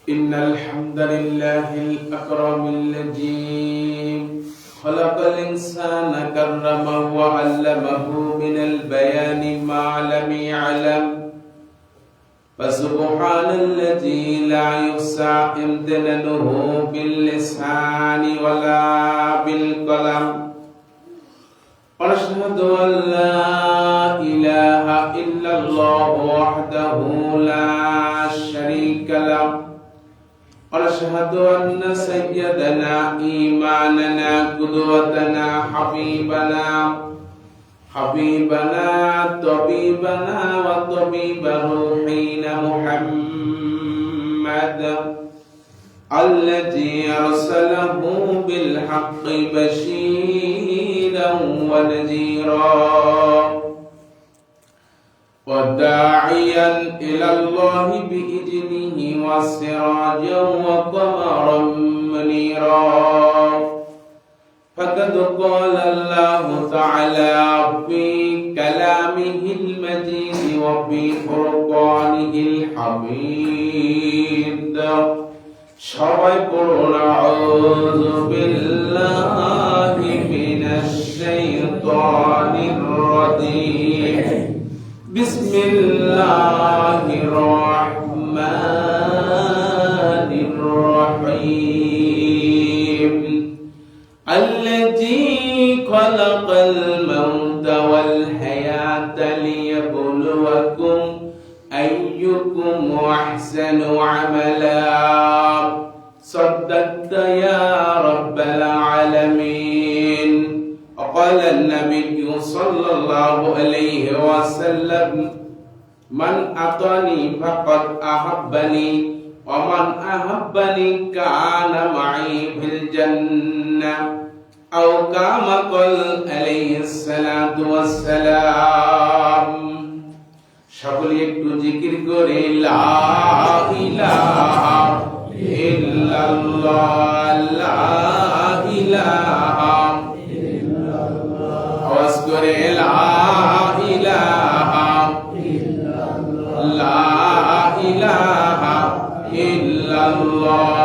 إن الحمد لله الأكرم الذي خلق الإنسان كرمه وعلمه من البيان ما لم يعلم فسبحان الذي لا يحصى امتنانه باللسان ولا بالقلم ونشهد أن لا إله إلا الله وحده لا شريك له ونشهد أن سيدنا إمامنا قدوتنا حبيبنا طبيبنا وطبيب روحنا محمد الذي أرسله بالحق بشيرا ونذيرا وداعيا إلى الله بإذنه وسراجا وقمرا منيرا فقد قال الله تعالى في كلامه المجيد وفي فرقانه الحميد সবাই পড়ুন আউযু বিল্লাহি মিনাশ শাইতানির রাজীম বিসমিল্লাহির রহমানির রহিম আল্লাযী খালাকাল মাউতা ওয়াল হায়াতা লিয়াবলুয়াকুম أيكم أحسن عملا صدقت يا رب العالمين وقال النبي صلى الله عليه وسلم من أطاني فقد أحبني ومن أحبني كان معي في الجنة أو كما قال عليه الصلاة والسلام সকলে একটু জিকির করে লা ইলাহা ইল্লাল্লাহ লা ইলাহা ইল্লাল্লাহ আওয়াজ করে লা ইলাহা ইল্লাল্লাহ লা ইলাহা ইল্লাল্লাহ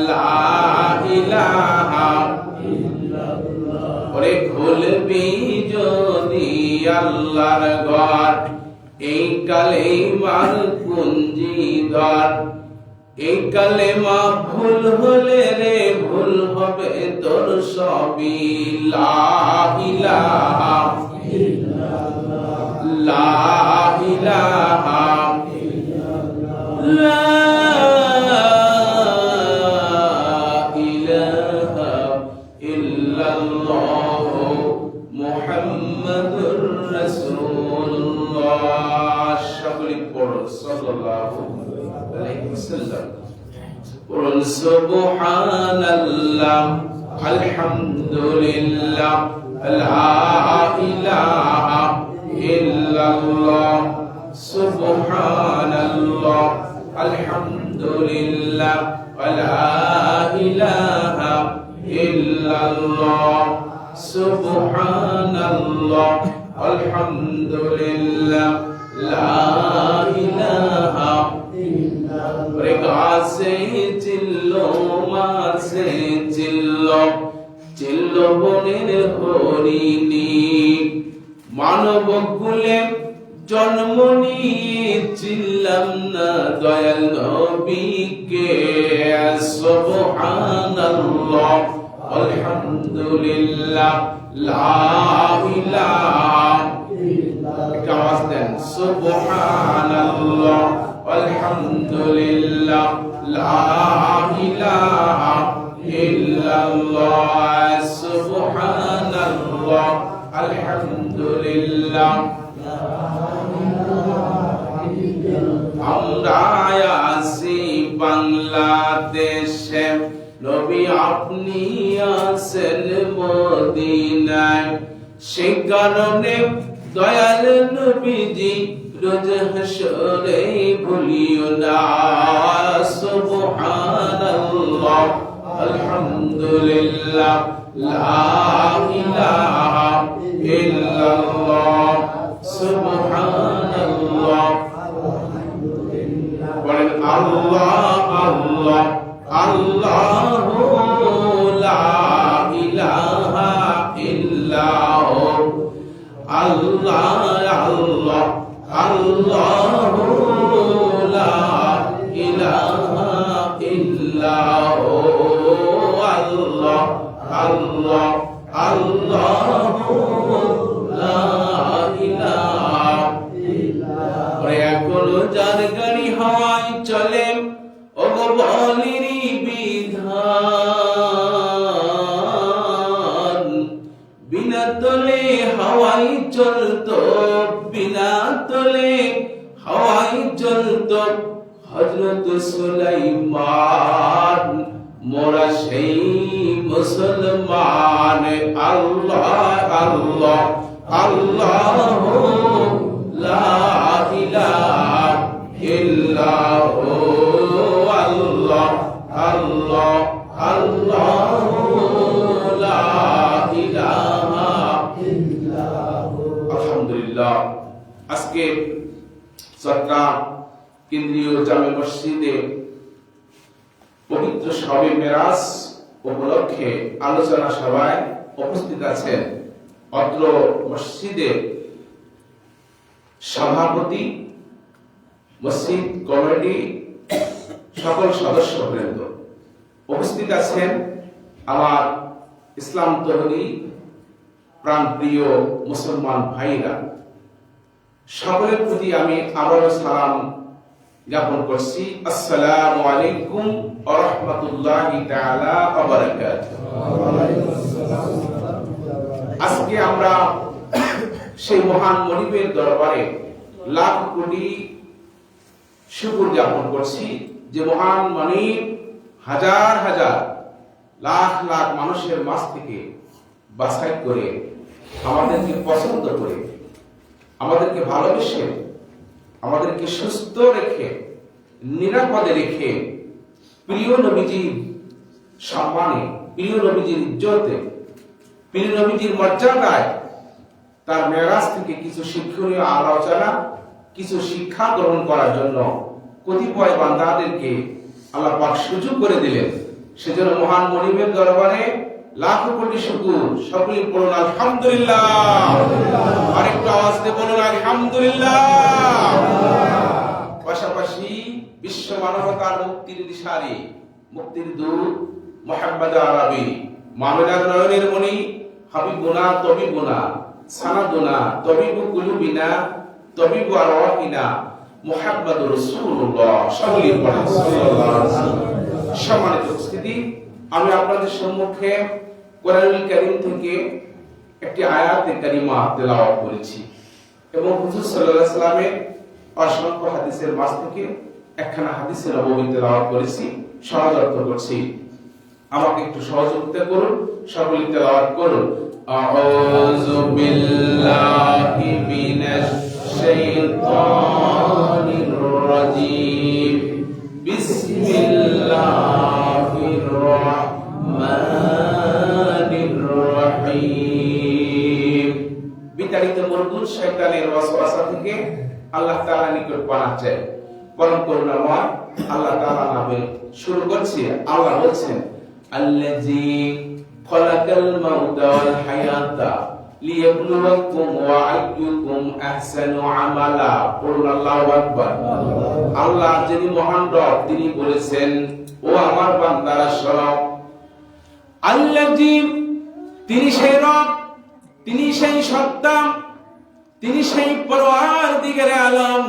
লা ইলাহা ইল্লাল্লাহ ওরে খুলবি যদি আল্লাহর ঘর এই কালেমার কুঞ্জি ধর এই কালেমা ভুল হলে রে ভুল হবে তোর সবই লা ইলাহা ইল্লাল্লাহ লা ইলাহা ইল্লাল্লাহ লা ইলাহা ইল্লাল্লাহ মুহাম্মাদুর রাসূলুল্লাহ সকলে পড়ো সাল্লাল্লাহু আলাইহি ওয়াসাল্লাম পড়ুন সুবহানাল্লাহ আলহামদুলিল্লাহ লা ইলাহা ইল্লাল্লাহ সুবহানাল্লাহ আলহামদুলিল্লাহ লা ইলাহা ইল্লাল্লাহ সুবহানাল্লাহ আলহামদুলিল্লাহ লা ইলাহা ইল্লাল্লাহ রে গাছে চিল্লো মাছে চিল্লো বনের হরিণী মানব কুলে জন্ম নিয়ে চিল্লাম না দয়াল নবীকে সুবহানাল্লাহ আলহামদুলিল্লাহ লা ইলাহা ইল্লাল্লাহ আওয়াজ দেন সুবহানাল্লাহ আলহামদুলিল্লাহ লা ইলাহা ইল্লাল্লাহ সুবহানাল্লাহ আলহামদুলিল্লাহ আমরা আছি বাংলাদেশে নবী আপনি আছেন মদিনায় সেই কারণে দয়াল নবীজি রোজ হাসরে ভুলিও না সুবহানাল্লাহ আলহামদুলিল্লাহ লা ইলাহা ইল্লাল্লাহ সুবহানাল্লাহ আল্লাহ আল্লাহ আল্লাহু লা ইলাহা ইল্লাহু আল্লাহ আল্লাহ আল্লাহু লা ইলাহা ইল্লাহু আল্লাহ আল্লাহ আল্লাহু লা ইলাহা ইল্লাহু এখন যার গাড়ি হাওয়ায় চলে ওগো বলিরি বিধান বিনা তলে হাওয়াই চলতো বিনা তলে হাওয়াই চলতো হযরত সুলাইমান মোরা সেই মুসলমান আল্লাহ আল্লাহ আল্লাহু লা ইলাহা ইল্লাহু আল্লাহ আল্লাহ আল্লাহু লা ইলাহা ইল্লাহু। আলহামদুলিল্লাহ, আজকে চট্টগ্রাম কেন্দ্রীয় জামে মসজিদে পবিত্র শবে মেরাজ উপলক্ষে আলোচনা সভায় উপস্থিত আছেন অত্র মসজিদের সভাপতি, মসজিদ কমিটি, সকল সদস্যবৃন্দ, উপস্থিত আছেন আমার ইসলাম তরুণী প্রাণপ্রিয় মুসলমান ভাইরা। সকলের প্রতি আমি আবারও সালাম জ্ঞাপন করছি। আসসালামু আলাইকুম ওয়া রাহমাতুল্লাহি তাআলা ওয়া বারাকাতুহু। আজকে আমরা সেই মহান মনিবের দরবারে লাখ কোটি শুকর জ্ঞাপন করছি যে মহান মনিব হাজার হাজার লাখ লাখ মানুষের মাঝ থেকে বাছাই করে আমাদেরকে পছন্দ করে আমাদেরকে ভালোবেসে আমাদেরকে সুস্থ রেখে নিরাপদে রেখে প্রিয় নবীজির সম্মানে, প্রিয় নবীজির ইজ্জতে, প্রিয় নবীজির মর্যাদায় তার মেরাজ থেকে কিছু শিক্ষণীয় আলোচনা, কিছু শিক্ষা গ্রহণ করার জন্য কতিপয় বান্দাদেরকে আল্লাহ পাক সুযোগ করে দিলেন। সেজন্য মহান মনিবের দরবারে লাখ কোটি শুকর। সকলেই বলুন আলহামদুলিল্লাহ। আরেকটু আওয়াজ দিয়ে বলুন আলহামদুলিল্লাহ। পাশাপাশি বিশ্ব মানবতার মুক্তির দিশারি, মুক্তির দূত মুহাম্মদ আরবি মামিনার নয়নের মণি হাবিবুনা তবিবুনা সানাদুনা তবিবু কুলুবিনা তবিবু আরওয়াহিনা মুহাম্মদুর রাসূলুল্লাহ সাল্লাল্লাহু আলাইহি ওয়াসাল্লাম। সম্মানিত উপস্থিতি, আমি আপনাদের সম্মুখে কোরআনুল কারীম থেকে একটি আয়াতে কারিমা তেলাওয়াত করেছি এবং হুজুর সাল্লাল্লাহু আলাইহি ওয়াসাল্লামের অসংখ্য হাদিসের মাঝ থেকে একখানা হাদিসের নববী তেলাওয়াত করেছি, সহজ অর্থ করছি। আমাকে একটু সহযোগিতা করুন, সকলে তেলাওয়াত করুন। আউযু বিল্লাহি মিনাশ শাইতানির রাজীম। বিসমিল্লাহির রাহমানির রহিম। বিতাড়িত মরদুদ শয়তানের ওয়াসওয়াসা থেকে আল্লাহ তাআলা নিকট পানাহ চাই। পরম করুণাময় আল্লাহ তাআলা নামে শুরু করছি। আল্লাহ বলছেন, আল্লাযী খালাকাল মাউতা ওয়াল হায়াতা লিয়াবলুয়াকুম ওয়া আইয়ুকুম আহসানু আমালা। পড়ুন আল্লাহু আকবার। আল্লাহ যিনি মহান রব, তিনি বলেছেন, ও আমার বান্দারা শোনো, আল্লাযী, তিনি সেই রব, তিনি সেই সত্তা, তিনি সেই পরওয়ারদিগারে আলম।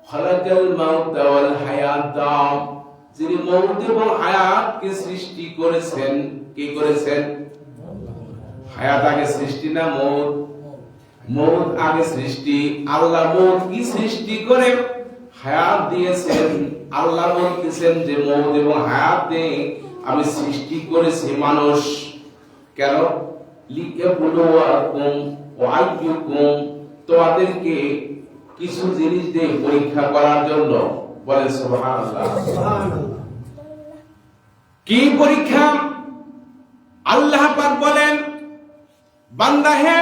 খালাকাল মাউতা ওয়াল হায়াতা, যিনি মউত এবং হায়াতকে সৃষ্টি করেছেন। কি করেছেন? হায়াত আগে সৃষ্টি না মউত? মউত আগে সৃষ্টি। আল্লাহ মউত কি সৃষ্টি করে হায়াত দিয়েছেন। আল্লাহ বলতেছেন যে মউত এবং হায়াত দিয়ে আমি সৃষ্টি করেছি মানুষ। কেন? লিয়াবলুয়াকুম ওয়া আইয়ুকুম, তোমাদেরকে কিছু জিনিস দিয়ে পরীক্ষা করার জন্য। বলেন সুবহানাল্লাহ। কি পরীক্ষা? আল্লাহ পাক বলেন, বান্দা হে,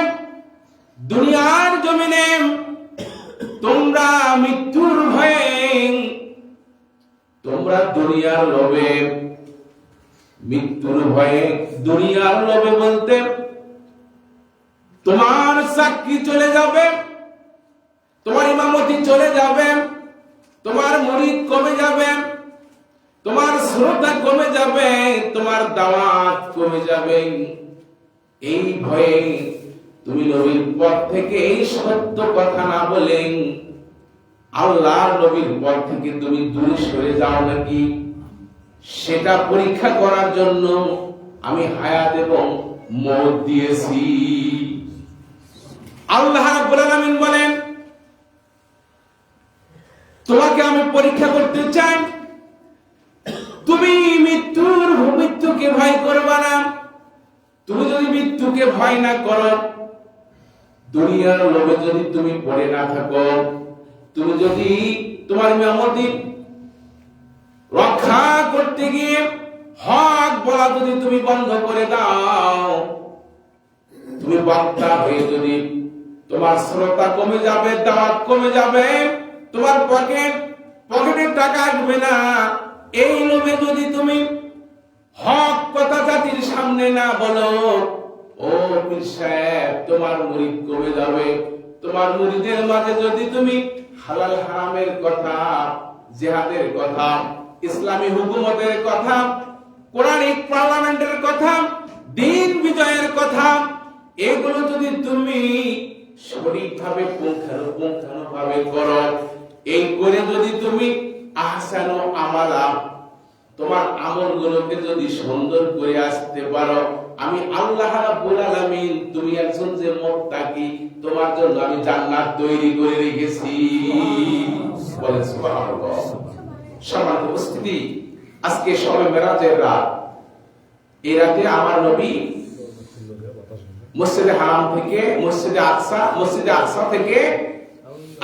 দুনিয়ার জমিনে তোমরা মৃত্যুর ভয়ে তোমরা দুনিয়ার লোভে, মৃত্যুর ভয়ে, দুনিয়ার লোভে বলতে তোমার চাকরি চলে যাবে, তোমার ইমামতি চলে যাবে, তোমার মুরিদ কমে যাবে, তোমার শ্রদ্ধা কমে যাবে, তোমার দাওয়াত কমে যাবে, এই ভয়ে তুমি নবীর পথ থেকে এই সত্য কথা না বলে আল্লাহর নবীর পথ থেকে তুমি দূরে সরে যাও নাকি, সেটা পরীক্ষা করার জন্য আমি হায়াত এবং মওত দিয়েছি। আল্লাহ রাব্বুল আলামিন বলেন, তোমাকে আমি পরীক্ষা করতে চাই, তুমি মৃত্যুকে ভয় করবা না। তুমি যদি মৃত্যুকে ভয় না করো, দুনিয়ার লোভে যদি তুমি পড়ে না থাকো, তুমি যদি তোমার ইমামতি রক্ষা করতে গিয়ে হক বলা যদি তুমি বন্ধ করে দাও, তুমি বক্তা হয়ে যদি তোমার শ্রোতা কমে যাবে, দাওয়াত কমে যাবে, তোমার পকেটে টাকা আসবে না, এই লোভে যদি তুমি হক কথা জাতির সামনে না বলো, ও পীর সাহেব, তোমার মুরিদ কমে যাবে। তোমার মুরিদের মাঝে যদি তুমি হালাল হারামের কথা, জিহাদের কথা, ইসলামী হুকুমতের কথা, কোরআনিক পার্লামেন্টের কথা, দিন বিজয়ের কথা, এগুলো যদি তুমি সঠিকভাবে পুঙ্খানুপুঙ্খানুভাবে করো, এই করে যদি তুমি আহসানু আমালা, তোমার আমলগুলোকে যদি সুন্দর করে আসতে পারো, আমি আল্লাহ রাব্বুল আলামিন, তুমি একজন যে মুত্তাকি, তোমার জন্য আমি জান্নাত তৈরি করে রেখেছি। বলেন সুবহানাল্লাহ। সম্মানিত উপস্থিতি, আজকে শবে মেরাজের রাত। এই রাতে আমার নবী মসজিদে হারাম থেকে মসজিদে আকসা থেকে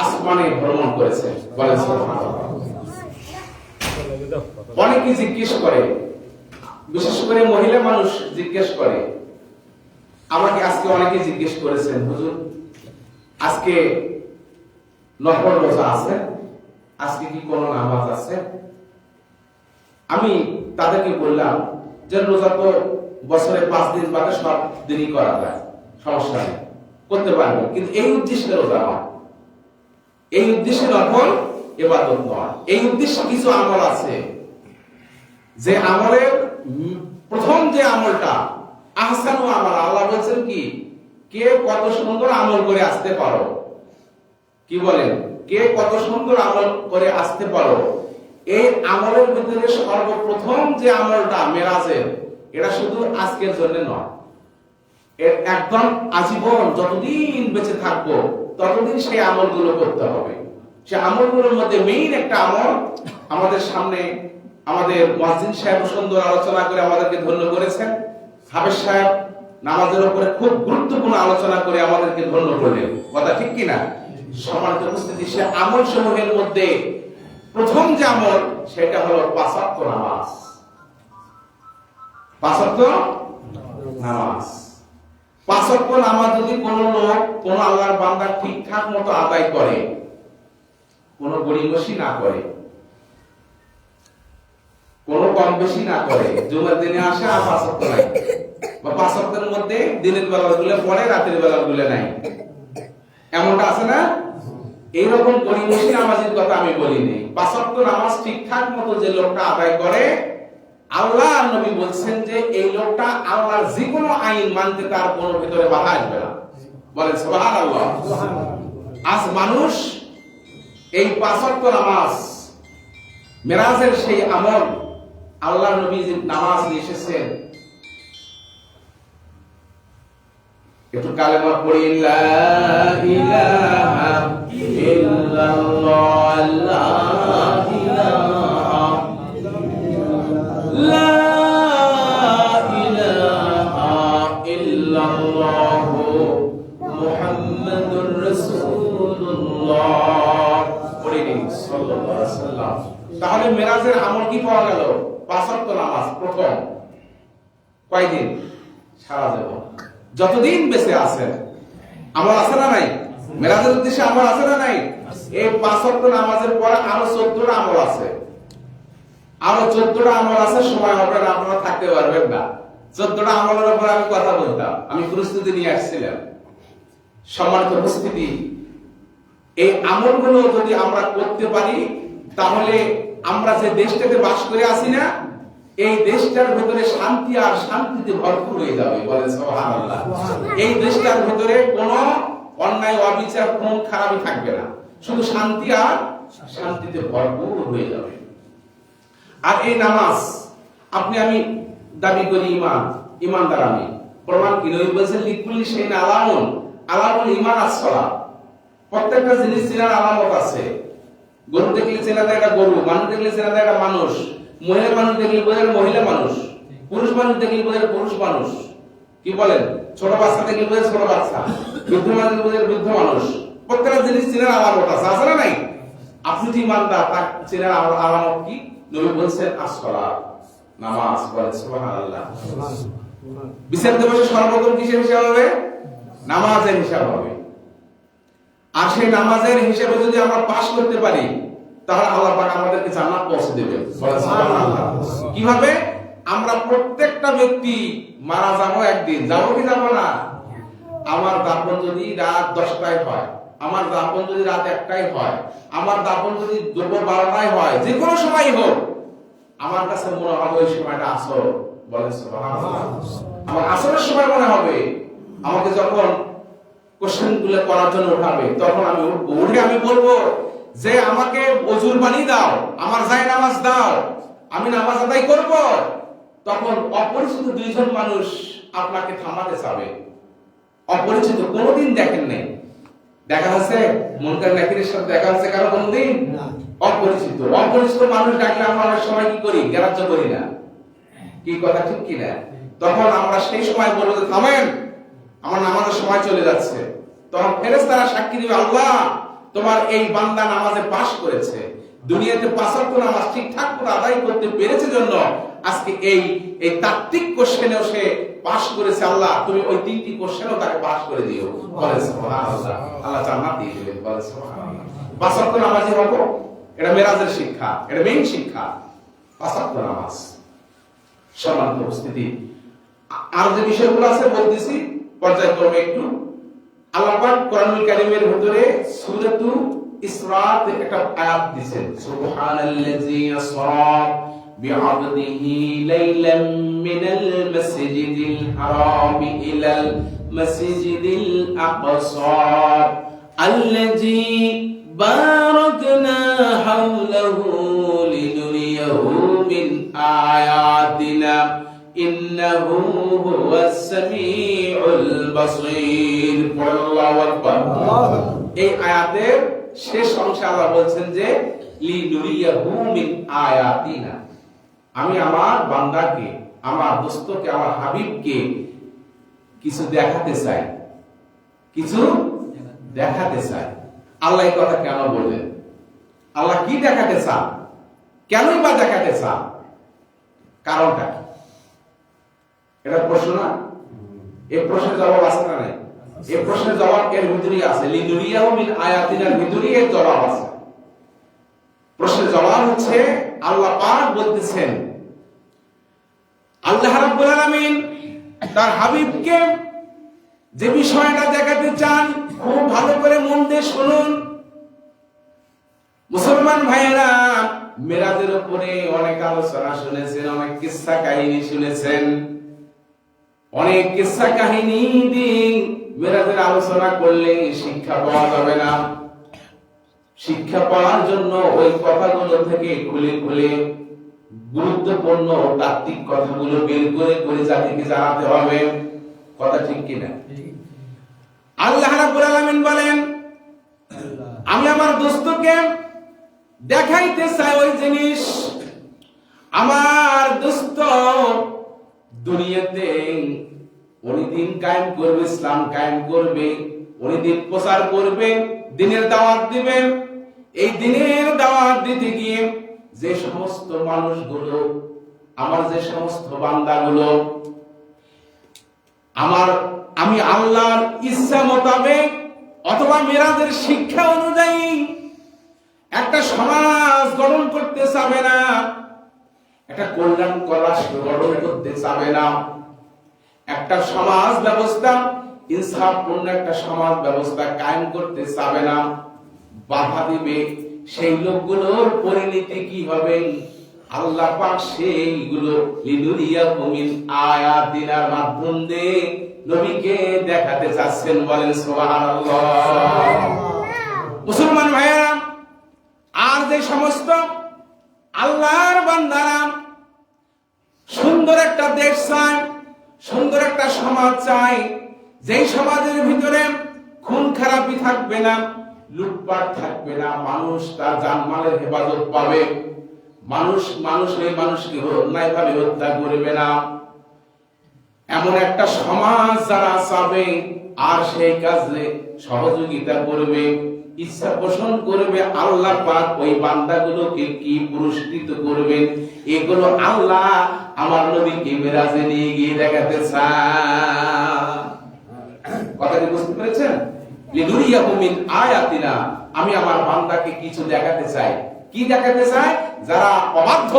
আসমানে ভ্রমণ করেছে। বলেন সুবহানাল্লাহ। অনেকে জিজ্ঞেস করে, বিশেষ করে মহিলা মানুষ জিজ্ঞেস করে, আমাকে আজকে অনেকে জিজ্ঞেস করেছেন, হুজুর আজকে নফল রোজা আছে, আজকে কি কোনো নামাজ আছে? আমি তাদেরকে বললাম যে রোজা তো বছরে 5 দিন বাদে সব দিনই করা যায়, সমস্যা নেই, করতে পারবে, কিন্তু এই উদ্দেশ্যে রোজা নয়, এই উদ্দেশ্যে নফল ইবাদত নয়। এই উদ্দেশ্যে কিছু আমল আছে, যে আমলের প্রথম যে আমলটা আহসানু আমাল, আল্লাহ বলেছেন কি, কে কত সুন্দর আমল করে আসতে পারো, কি বলেন, কে কত সুন্দর আমল করে আসতে পারো, এই আমলের ভিতরে সর্বপ্রথম যে আমলটা মেরাজের, এটা শুধু আজকের জন্য নয়, একদম আজীবন যতদিন বেঁচে থাকবো ততদিন সেই আমলগুলো করতে হবে। সেই আমলগুলোর মধ্যে মেইন একটা আমল আমাদের সামনে আমাদের মুয়াজ্জিন সাহেব সুন্দর আলোচনা করে আমাদেরকে ধন্য করেছেন। হাফেজ সাহেব নামাজের উপরে খুব গুরুত্বপূর্ণ আলোচনা করে আমাদেরকে ধন্য করলেন, কথা ঠিক কিনা? সম্মানিত উপস্থিতি, সে আমল সমূহের মধ্যে প্রথম যে আমল সেটা হলো 5 ওয়াক্ত নামাজ। 5 ওয়াক্ত নামাজ, 5 ওয়াক্ত নামাজ যদি কোন লোক, কোন আল্লাহর বান্দা ঠিকঠাক মতো আদায় করে, কোন গড়িমসি না করে, কোন কম বেশি না করে, জুমার দিনে আসে আর 5 ওয়াক্ত নাই, বা 5 ওয়াক্তের মধ্যে দিনের বেলাগুলো পড়ে, রাতের বেলাগুলো নাই, এমনটা আছে না? এইরকম গড়িমসি নামাজের কথা আমি বলিনি। 5 ওয়াক্ত নামাজ ঠিকঠাক মতো যে লোকটা আদায় করে, আল্লাহ নবী বলছেন যে এই লোকটা আল্লাহর যে কোনো আইন মানতে তার কোনো ভিতরে বাধা আসবে না। বলেন সুবহানাল্লাহ। আজ মানুষ এই 5 ওয়াক্ত নামাজ, মেরাজের সেই আমল, আল্লাহ নবী যে নামাজ নিয়ে এসেছেন, একটু কালেমা পড়ি, লা ইলাহা ইল্লাল্লাহ, লা ইলাহা, লা ইলাহা ইল্লাল্লাহ মুহাম্মাদুর রাসূলুল্লাহ পড়িনি সাল্লাল্লাহু আলাইহি ওয়াসাল্লাম। তাহলে মেরাজের আমল কি পাওয়া গেল? 5 ওয়াক্ত নামাজ প্রথম। কয়দিন? সারা জীবন, যতদিন বেঁচে আছেন। আমল আছে না নাই? মেরাজের উদ্দেশ্যে আমল আছে না নাই? এই 5 ওয়াক্ত নামাজের পরে আরো 14টা আমল আছে। আরো 14টা আমল আছে, সময় হবে না, আপনারা থাকতে পারবেন না। 14টা আমলের উপর আমি কথা বলতাম, আমি প্রস্তুতি নিয়ে আসছিলাম। সম্মানিত উপস্থিতি, এই আমলগুলো যদি আমরা করতে পারি তাহলে আমরা যে দেশটাতে বাস করে আছি না, এই দেশটার ভিতরে শান্তি আর শান্তিতে ভরপুর হয়ে যাবে। বলেন সুবহানাল্লাহ। এই দেশটার ভিতরে কোনো অন্যায়, অবিচার, খুন খারাপই থাকবে না, শুধু শান্তি আর শান্তিতে ভরপুর হয়ে যাবে। আর এই নামাজ, আপনি আমি দাবি করি ইমানদার, আমি প্রমাণ কি? নবী বলেছেন লিকুল্লি শাইইন আলামুন, আলামুল ঈমান আস-সালাত। প্রত্যেকটা জিনিস চেনার আলামত আছে। গরু দেখলে চেনা যায় এটা গরু, মানুষ দেখলে চেনা যায় এটা মানুষ, মহিলা মানুষ দেখলে বোঝা মহিলা মানুষ, পুরুষ মানুষ দেখলে বোঝা পুরুষ মানুষ। কি বলেন? ছোট বাচ্চা দেখলে বোঝা ছোট বাচ্চা, বৃদ্ধ মানুষ বোঝা বৃদ্ধ মানুষ। প্রত্যেকটা জিনিস চেনার আলামত আছে, আছে না নাই? আপনি যে ইমানদার, তার চেনার আলামত কি? নবী বলছেন আস-সালাত, নামাজ। বলেন সুবহানাল্লাহ। বিচার দিবসে সর্বপ্রথম কিসের হিসাব হবে? নামাজের হিসাব হবে। আর সেই নামাজের হিসাবে যদি আমরা পাস করতে পারি তাহলে আল্লাহ পাক আমাদেরকে জান্নাত পৌঁছে দেবে। বলেন সুবহানাল্লাহ। কিভাবে? আমরা প্রত্যেকটা ব্যক্তি মারা যাবো একদিন, যাবো কি যাবো না? আমার দাফন যদি রাত 10টায় হয়, আমার দাফন যদি রাত 1টায় হয়, আমার দাফন যদি দুপুর 12টায় হয়, যে কোনো সময় হোক, আমার কাছে মনে হবে ওই সময়টা আসর। বলেন সুবহানাল্লাহ। আমার আসরের সময় মনে হবে। আমাকে যখন কোশ্চেন গুলো করার জন্য উঠাবে, তখন আমি উঠবো, উঠে আমি বলবো যে আমাকে ওযুর পানি দাও, আমার যায় নামাজ দাও, আমি নামাজ আদায় করব। তখন অপরিচিত দুইজন মানুষ আপনাকে থামাতে চাবে। অপরিচিত, কোনোদিন দেখেন নাই, দেখা হচ্ছে মুনকার নাকিরের সাথে দেখা হচ্ছে কারো কোনোদিন? অপরিচিত মানুষ ডাকলে আমরা অনেক সময় কি করি? গ্রাহ্য করি না। কি কথা ঠিক কি না? তখন আমরা সেই সময় বলবো যে থামেন, আমার নামাজের সময় চলে যাচ্ছে। তখন ফেরেশতারা সাক্ষী দিবে, আল্লাহ তোমার এই বান্দা নামাজে পাস করেছে, দুনিয়াতে 5 ওয়াক্ত নামাজ ঠিকঠাক করে আদায় করতে পেরেছে জন্য আজকে এই তাত্ত্বিক কোশ্চেনেও সে পাস করেছে। আল্লাহ তুমি ওই 3টি কোশ্চেনও তাকে পাস করে দিও। বলেন সুবহানাল্লাহ। আল্লাহ জান্নাত দিয়ে দিবেন। বলেন সুবহানাল্লাহ। 5 ওয়াক্ত নামাজি হবো, এটা মেরাজের শিক্ষা, এটা মেইন শিক্ষা, 5 ওয়াক্ত নামাজ। সম্মানিত উপস্থিতি, আর যে বিষয়গুলো আছে বলতেছি পর্যায়ক্রমে একটু। আল্লাহ পাক কোরআনুল কারীমের ভিতরে সূরাতুল ইসরাতে একটা আয়াত দিয়েছেন, সুবহানাল্লাযী ইসরা বিআবদিহি লাইলাম মিনাল মাসজিদিল হারামি ইলাল মাসজিদিল আকসা আল্লাযী বারাকনা হাওলাহু লিনুরিয়াহু মিন আয়াতিনা ইন্নাহু হুয়াস সামিউল বাসীর। আল্লাহু আকবার। এই আয়াতের শেষ অংশে আল্লাহ বলছেন যে লিনুরিয়াহু মিন আয়াতিনা, আমি আমার বান্দাকে, আমার দোস্তকে, আমার হাবিবকে কিছু দেখাতে চাই, কিছু দেখাতে চাই। আল্লাহ এই কথা কেন বললেন? আল্লাহ কি দেখাতে চান? কেনই বা দেখাতে চান? কারণটা কি? এটা প্রশ্ন না? এই প্রশ্নের জবাব আছে না নাই? এই প্রশ্নের জবাব এর ভিতরেই আছে, লিনুরিয়াহু মিন আয়াতিনার ভিতরেই এর জবাব আছে। প্রশ্নের জবাব হচ্ছে আল্লাহ পাক বলতেছেন, আল্লাহ রাব্বুল আলামিন তার হাবিবকে যে বিষয়টা দেখাতে চান, খুব ভালো করে মন দিয়ে শুনুন। মুসলমান ভাইয়েরা, মেরাজের উপরে অনেক আলোচনা শুনেছেন, অনেক কিসসা কাহিনী শুনেছেন। অনেক কিসসা কাহিনী দিয়ে মেরাজের আলোচনা করলে শিক্ষা পাওয়া যাবে না। শিক্ষা পাওয়ার জন্য ওই কথাগুলো থেকে খুলে খুলে গুরুত্বপূর্ণ তাত্ত্বিক কথাগুলো বের করে করে জাতিকে জানাতে হবে। কথা ঠিক কিনা? আল্লাহ রাব্বুল আলামিন বলেন, আমি আমার দোস্তকে দেখাইতে চাই ওই জিনিস। আমার দোস্ত দুনিয়াতে উনি দিন কায়েম করবে, ইসলাম কায়েম করবে, উনি দিন প্রচার করবে, দিনের দাওয়াত দিবে। এই দিনের দাওয়াত দিতে গিয়ে যে সমস্ত মানুষগুলো, আমার যে সমস্ত বান্দাগুলো আমি আল্লাহর ইচ্ছা মোতাবেক অথবা মেরাজের শিক্ষা অনুযায়ী একটা সমাজ গঠন করতে চাবে না, একটা কল্যাণকর রাষ্ট্র গঠন করতে চাবে না, একটা সমাজ ব্যবস্থা ইনসাফপূর্ণ একটা সমাজ ব্যবস্থা কায়েম করতে চাবে না, বাধা দিবে, সেই লোকগুলোর পরিণতি কি হবে? আল্লাহ পাক সেইগুলো লিনুরিয়াকুম মিন আয়াতিনার মাধ্যম দিয়ে নবীকে দেখাতে চাচ্ছেন। বলেন সুবহানাল্লাহ। মুসলমান ভাইয়েরা, আর যে সমস্ত আল্লাহর বান্দারা সুন্দর একটা দেশ চায়, সুন্দর একটা সমাজ চায়, যেই সমাজের ভিতরে খুন খারাপি থাকবে না, লুটপাট থাকবে না, মানুষ তার জানমালের হেফাজত পাবে, মানুষকে অন্যায়ভাবে হত্যা করবে না, এমন একটা সমাজ যারা চাবে আর সেই কাজে সহযোগিতা করবে, ইচ্ছা পোষণ করবে, আল্লাহ পাক ওই বান্দাগুলোকে কি পুরস্কৃত করবেন, এগুলো আল্লাহ আমার নবীকে মেরাজে নিয়ে গিয়ে দেখাতে চান। কথাটি বুঝতে পেরেছেন? লিনুরিয়াকুম মিন আয়াতিনা, আমি আমার বান্দাকে কিছু দেখাতে চাই। কি দেখাতে চাই? যারা অবাধ্য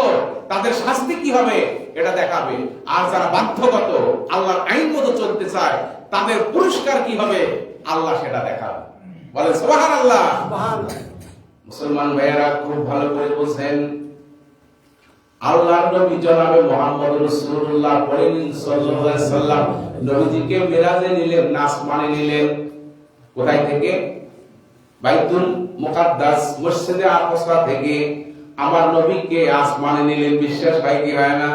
তাদের শাস্তি কি হবে এটা দেখাবে, আর যারা বাধ্যগত আল্লাহর আইন মতো চলতে চায় তাদের পুরস্কার কি হবে আল্লাহ সেটা দেখাবে। বলেন সুবহানাল্লাহ। মুসলমান ভাইয়েরা খুব ভালো করে বুঝেন, আল্লাহর নবী জনাবে মুহাম্মদ রাসূলুল্লাহ সাল্লাল্লাহু আলাইহি সাল্লাম নবীজিকে মিরাজে নিলেন, আসমানে নিলেন। কোথায় থেকে? বাইতুল মুকাদ্দাস মসজিদে আকসা থেকে আমার নবীকে আসমানে নিলেন। বিশ্বাস হয় কি হয় না?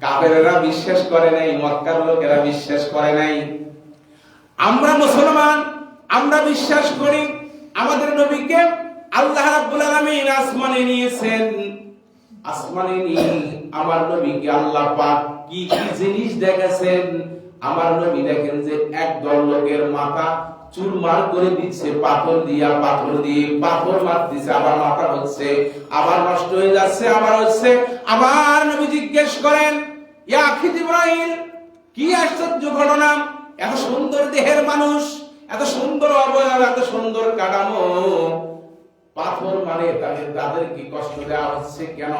কাফেররা বিশ্বাস করে নাই, মক্কার লোকেরা বিশ্বাস করে নাই। আমরা মুসলমান, আমরা বিশ্বাস করি আমাদের নবীকে আল্লাহ রাব্বুল আলামিন আসমানে নিয়েছেন। আসমানে নিয়ে আমার নবীকে আল্লাহ পাক কি কি জিনিস দেখাছেন। আমার নবী দেখেন যে একদল লোকের মাথা চুরমার করে দিচ্ছে, পাথর দিয়ে পাথর মারতেছে, আবার মাথা হচ্ছে, আবার নষ্ট হয়ে যাচ্ছে, আবার হচ্ছে। আবার নবী জিজ্ঞেস করেন, ইয়া আখি জিবরাইল, কি আশ্চর্য ঘটনা, এত সুন্দর দেহের মানুষ, এত সুন্দর অবয়ব, এত সুন্দর কাঠামো, পাথর মানে তাদের কি কষ্ট দেওয়া হচ্ছে কেন?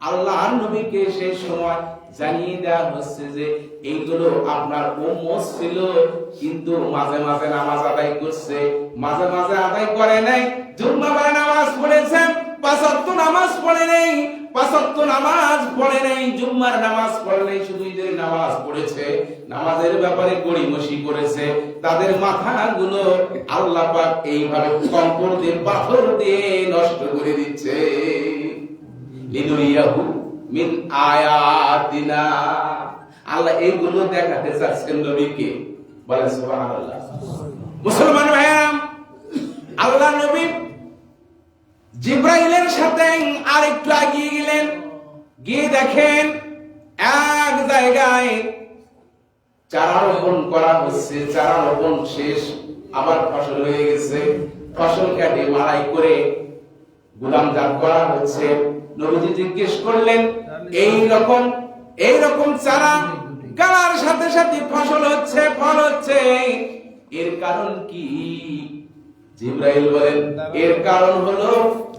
আল্লাহর নবীকে সেই সময় জানিয়ে দেওয়া হচ্ছে যে এইগুলো আপনার উম্মত ছিল, কিন্তু মাঝে মাঝে নামাজ আদায় করছে, মাঝে মাঝে আদায় করে নাই। জুম্মার নামাজ পড়েছে, 5 ওয়াক্ত নামাজ পড়ে নাই, 5 ওয়াক্ত নামাজ পড়ে নাই, জুম্মার নামাজ পড়ে নাই, শুধু ঈদের নামাজ পড়েছে, নামাজের ব্যাপারে গড়িমসি করেছে। তাদের মাথাগুলো আল্লাহ পাক এইভাবে কঙ্কর দিয়ে, পাথর দিয়ে নষ্ট করে দিচ্ছে। লিনুরিয়াহু মিন আয়াতিনা, আল্লাহ এইগুলো দেখাতে চাচ্ছেন নবীকে। বলেন সুবহানাল্লাহ। মুসলমান ভাইরা, আল্লাহ নবী জিবরাইলের সাথে আরেকটু এগিয়ে গেলেন, গিয়ে দেখেন এক জায়গায় চারা রোপণ করা হচ্ছে, চারা রোপণ শেষ, আবার ফসল হয়ে গেছে, ফসল কেটে মাড়াই করে গুদামজাত করা হচ্ছে। নবীজি জিজ্ঞেস করলেন, এই রকম চারা গালার সাথে সাথে ফসল হচ্ছে, ফল হচ্ছে, এর কারণ কি? জিবরাইল বলেন, এর কারণ হলো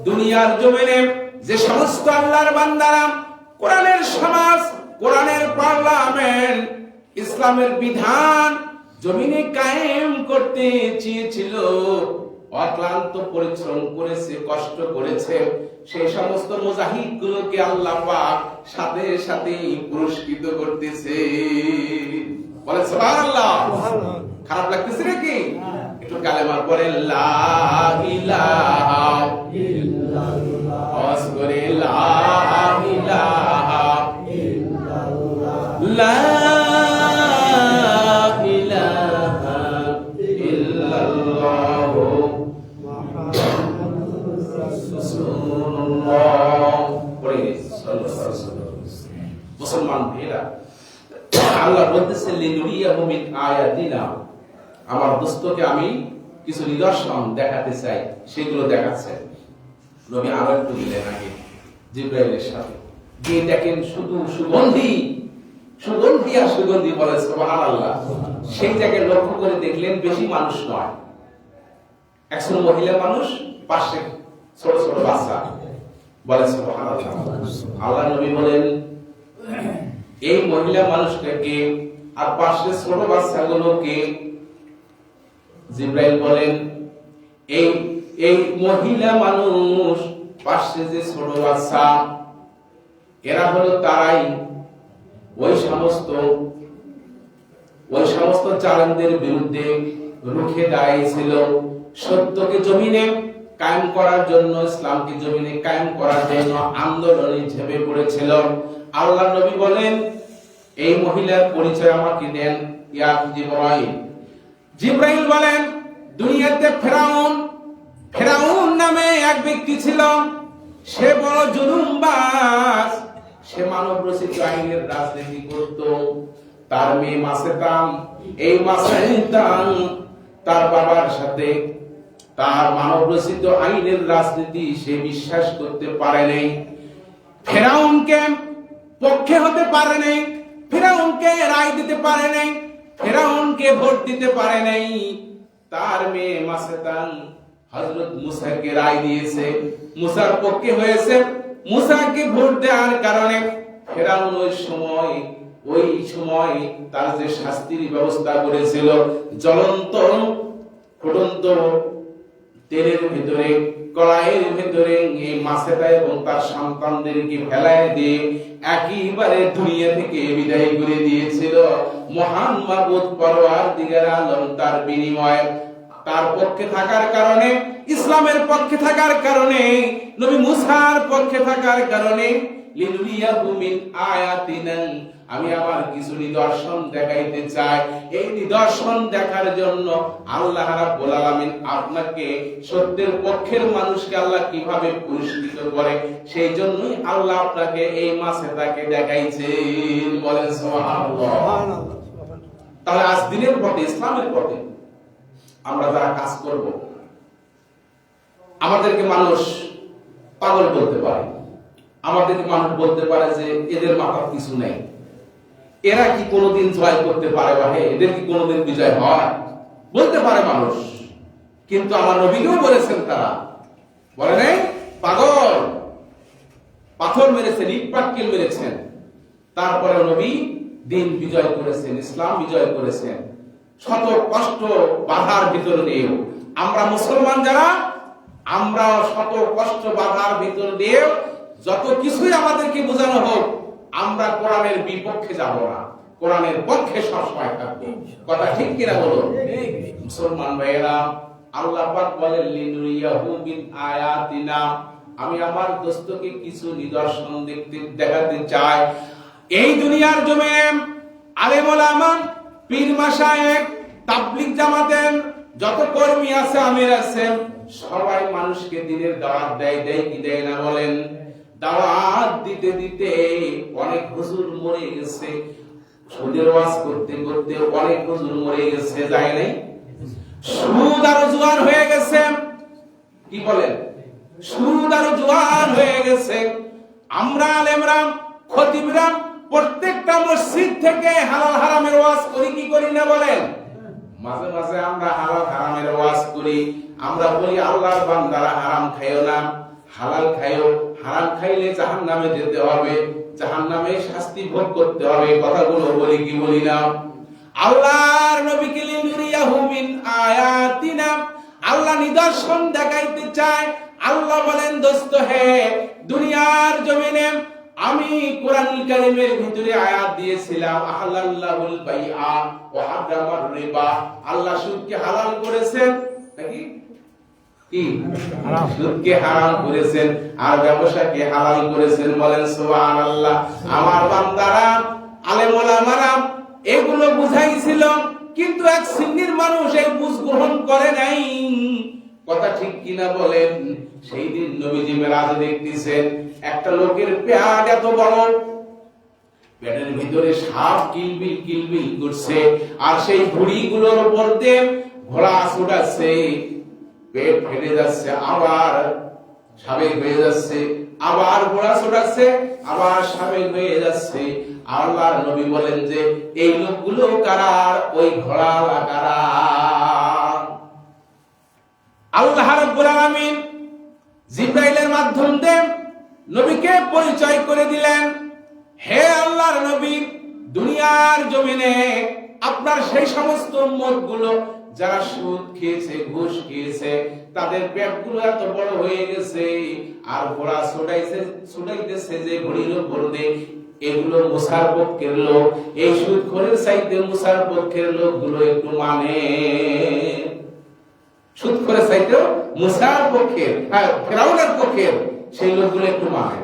দুনিয়ার জমিনে যে সমস্ত আল্লাহর বান্দারা কোরআনের সমাজ, কোরআনের পার্লামেন্ট, ইসলামের বিধান জমিনে কায়েম করতে চেয়েছিল, অক্লান্ত পরিশ্রম করেছে, কষ্ট করেছে, সেই সমস্ত মুজাহিদ গুলোকে আল্লাহ পাক সাথে সাথে পুরস্কৃত করতেছে। বলে সুবহানাল্লাহ। খারাপ লাগতেছে নাকি? একটু কালেমা পড়ে লা ইলাহা ইল্লাল্লাহ, আওয়াজ করে লা ইলাহা ইল্লাল্লাহ, লা ইলাহা ইল্লাল্লাহ মুহাম্মাদুর রাসূলুল্লাহ। মুসলমান ভাইরা, আল্লাহ বলতেছেন লিনুরিয়াহু মিন আয়াতিনা, আমার দোস্তকে আমি কিছু নিদর্শন দেখাতে চাই, সেগুলো দেখাচ্ছেন। নবী আরো একটু দিলেন আগে জিবরাইলের সাথে, যে দেখেন শুধু সুগন্ধি আর সুগন্ধি। বলে সুবহানাল্লাহ। সেই জায়গায় লক্ষ্য করে দেখলেন বেশি মানুষ নয়, একজন মহিলা মানুষ, পাশে ছোট ছোট বাচ্চা, বলে সুবহানাল্লাহ। আল্লাহ নবী বলেন এই মহিলা মানুষটাকে আর পাশে ছোট বাচ্চাগুলোকে, জিবরাইল বলেন এই এই মহিলা মানুষ পাশে যে ছোট বাচ্চা, এরা হলো তারাই ওই সমস্ত জালেমদের বিরুদ্ধে রুখে দাঁড়িয়েছিল, সত্যকে জমিনে কায়েম করার জন্য, ইসলামকে জমিনে কায়েম করার জন্য আন্দোলনে ঝেঁপে পড়েছিল। আল্লাহ নবী বলেন এই মহিলার পরিচয় আমাকে দেন ইয়া জিবরাইল। জিবরাইল বলেন দুনিয়াতে ফেরাউন নামে এক ব্যক্তি ছিল, সে বড় জুলুমবাজ, সে মানব রচিত আইনের রাজনীতি করত। তার মেয়ে মাসেতাম, এই মাসেতাম তার বাবার সাথে তার মানব রচিত আইনের রাজনীতি সে বিশ্বাস করতে পারে নাই, ফেরাউনকে পক্ষে হতে পারে নাই, ফেরাউনকে রায় দিতে পারে নাই, ফেরাউনকে ভোট দিতে পারে নাই। তার মেয়ে মাসেতান হযরত মুসাকে রায় দিয়েছে, মুসার পক্ষে হয়েছে। মুসাকে ভোট দেওয়ার কারণে ফেরাউন ওই সময় তার যে শাস্তির ব্যবস্থা করেছিল, জ্বলন্ত ফুটন্ত তেলের ভিতরে, কড়াইয়ের ভিতরে এই মাছেটা এবং তার সন্তানদেরকে ফেলায় দিয়ে একেবারে দুনিয়া থেকে বিদায় করে দিয়েছিল। মহান মাবুদ পরওয়ারদিগার আলম তার বিনিময়ে, তার পক্ষে থাকার কারণে, ইসলামের পক্ষে থাকার কারণে, নবী মুসার পক্ষে থাকার কারণে, লিনুরিয়াহু মিন আয়াতিনা, আমি আমার কিছু নিদর্শন দেখাইতে চাই। এই নিদর্শন দেখার জন্য আল্লাহ রাব্বুল আলামিন আপনাকে, সত্যের পক্ষের মানুষকে আল্লাহ কিভাবে পুরস্কৃত করে, সেই জন্যই আল্লাহ আপনাকে এই মাসেটাকে দেখাইছেন। বলেন সুবহানাল্লাহ। তাহলে আজ দিনের পথে, ইসলামের পথে আমরা যারা কাজ করব, আমাদেরকে মানুষ পাগল বলতে পারে, আমাদেরকে মানুষ বলতে পারে যে এদের মাথার কিছু নেই, এরা কি কোনোদিন জয় করতে পারে, বা এদের কি কোনোদিন বিজয় হয়, বলতে পারে মানুষ। কিন্তু আমার নবীকেও বলেছেন, তারা বলে নাই পাগল, পাথর মেরেছেন, ইট পাটকেল মেরেছেন, তারপরে নবী দিন বিজয় করেছেন, ইসলাম বিজয় করেছেন। শত কষ্ট বাধার ভিতর দিয়েও আমরা মুসলমান যারা, আমরা শত কষ্ট বাধার ভিতর দিয়েও যত কিছুই আমাদেরকে বোঝানো হোক, আমরা কোরআনের বিপক্ষে যাব না, কোরআনের পক্ষে সবসময় থাকবো। কথা ঠিক কিনা বলো মুসলমান ভাইয়েরা? আল্লাহ পাক বলেন লিনুরিয়াহু মিন আয়াতিনা, আমি আমার দোস্তকে কিছু নিদর্শন দেখাতে চাই। এই দুনিয়ার জমিনে আলেম ওলামা, পীর মাশায়েখ, তাবলীগ জামাতের যত কর্মী আছে, আমির আছে, সবাই মানুষকে দ্বীনের দাওয়াত দেয় কি দেয় না? বলেন। দাওয়াত দিতে দিতে অনেক হুজুর মরে গেছে, সুদের ওয়াজ করতে করতে অনেক হুজুর মরে গেছে, যায় নাই? সুদ আরো জোয়ার হয়ে গেছে, কি বলেন? সুদ আরো জোয়ার হয়ে গেছে। আমরা আলেমরা, খতিবরা প্রত্যেকটা মসজিদ থেকে হালাল হারামের ওয়াজ করি কি করি না? বলেন। মাঝে মাঝে আমরা হালাল হারামের ওয়াজ করি, আমরা বলি আল্লাহর বান্দারা হারাম খাইও না, হালাল খাইও, হারাম খাইলে জাহান্নামে যেতে হবে, জাহান্নামে শাস্তি ভোগ করতে হবে, কথাগুলো বলি কি বলি না? আল্লাহর নবীকে লিনুরিয়াহু মিন আয়াতিনা, আল্লাহ নিদর্শন দেখাইতে চায়। আল্লাহ বলেন দোস্ত হে, দুনিয়ার জমিনে আমি কোরআনুল কারীমের ভিতরে আয়াত দিয়েছিলাম, আহাল্লাহুল বাইআ ওয়া হারামার রিবা, আল্লাহ সুদকে হালাল করেছেন, নাকি কি সুদকে হারাম করেছেন, আর ব্যবসাকে হালাল করেছেন। বলেন সুবহানাল্লাহ। আমার বান্দারা, আলেম ওলামারা এগুলো বুঝাইছিল, কিন্তু এক শ্রেণীর মানুষ এই বুঝ গ্রহণ করে নাই। কথা ঠিক কিনা বলেন? সেই দিন নবীজি মেরাজে দেখতেছেন, একটা লোকের পেট এত বড়, পেটের ভিতরে সাপ কিলবিল কিলবিল করছে, আর সেই ভুঁড়িগুলোর উপর দিয়ে ঘোড়া ছুটাচ্ছে, পেট ফেটে যাচ্ছে, আবার স্বাভাবিক হয়ে যাচ্ছে, আবার ঘোড়া ছুটাচ্ছে, আবার স্বাভাবিক হয়ে যাচ্ছে। আল্লাহর নবী বলেন যে এই লোকগুলো কারা? ওই ঘোড়া কারা? আল্লাহ রাব্বুল আলামিন জিবরাইলের মাধ্যমে নবীকে পরিচয় করে দিলেন, হে আল্লাহর নবী, দুনিয়ার জমিনে আপনার সেই সমস্ত উম্মতগুলো যারা সুদ খেয়েছে, ঘুষ খেয়েছে, তাদের পেটগুলো এত বড় হয়ে গেছে, আর ঘোড়া ছুটাইতেছে যে ঘড়ির উপর দিয়ে, এগুলো মুসার পক্ষের লোক। এই সুদখোরের চাইতে মুসার পক্ষের লোকগুলো একটু মানে, সুদখোরের চাইতে মুসার পক্ষের, ফেরাউনের পক্ষের সেই লোকগুলো একটু মানে।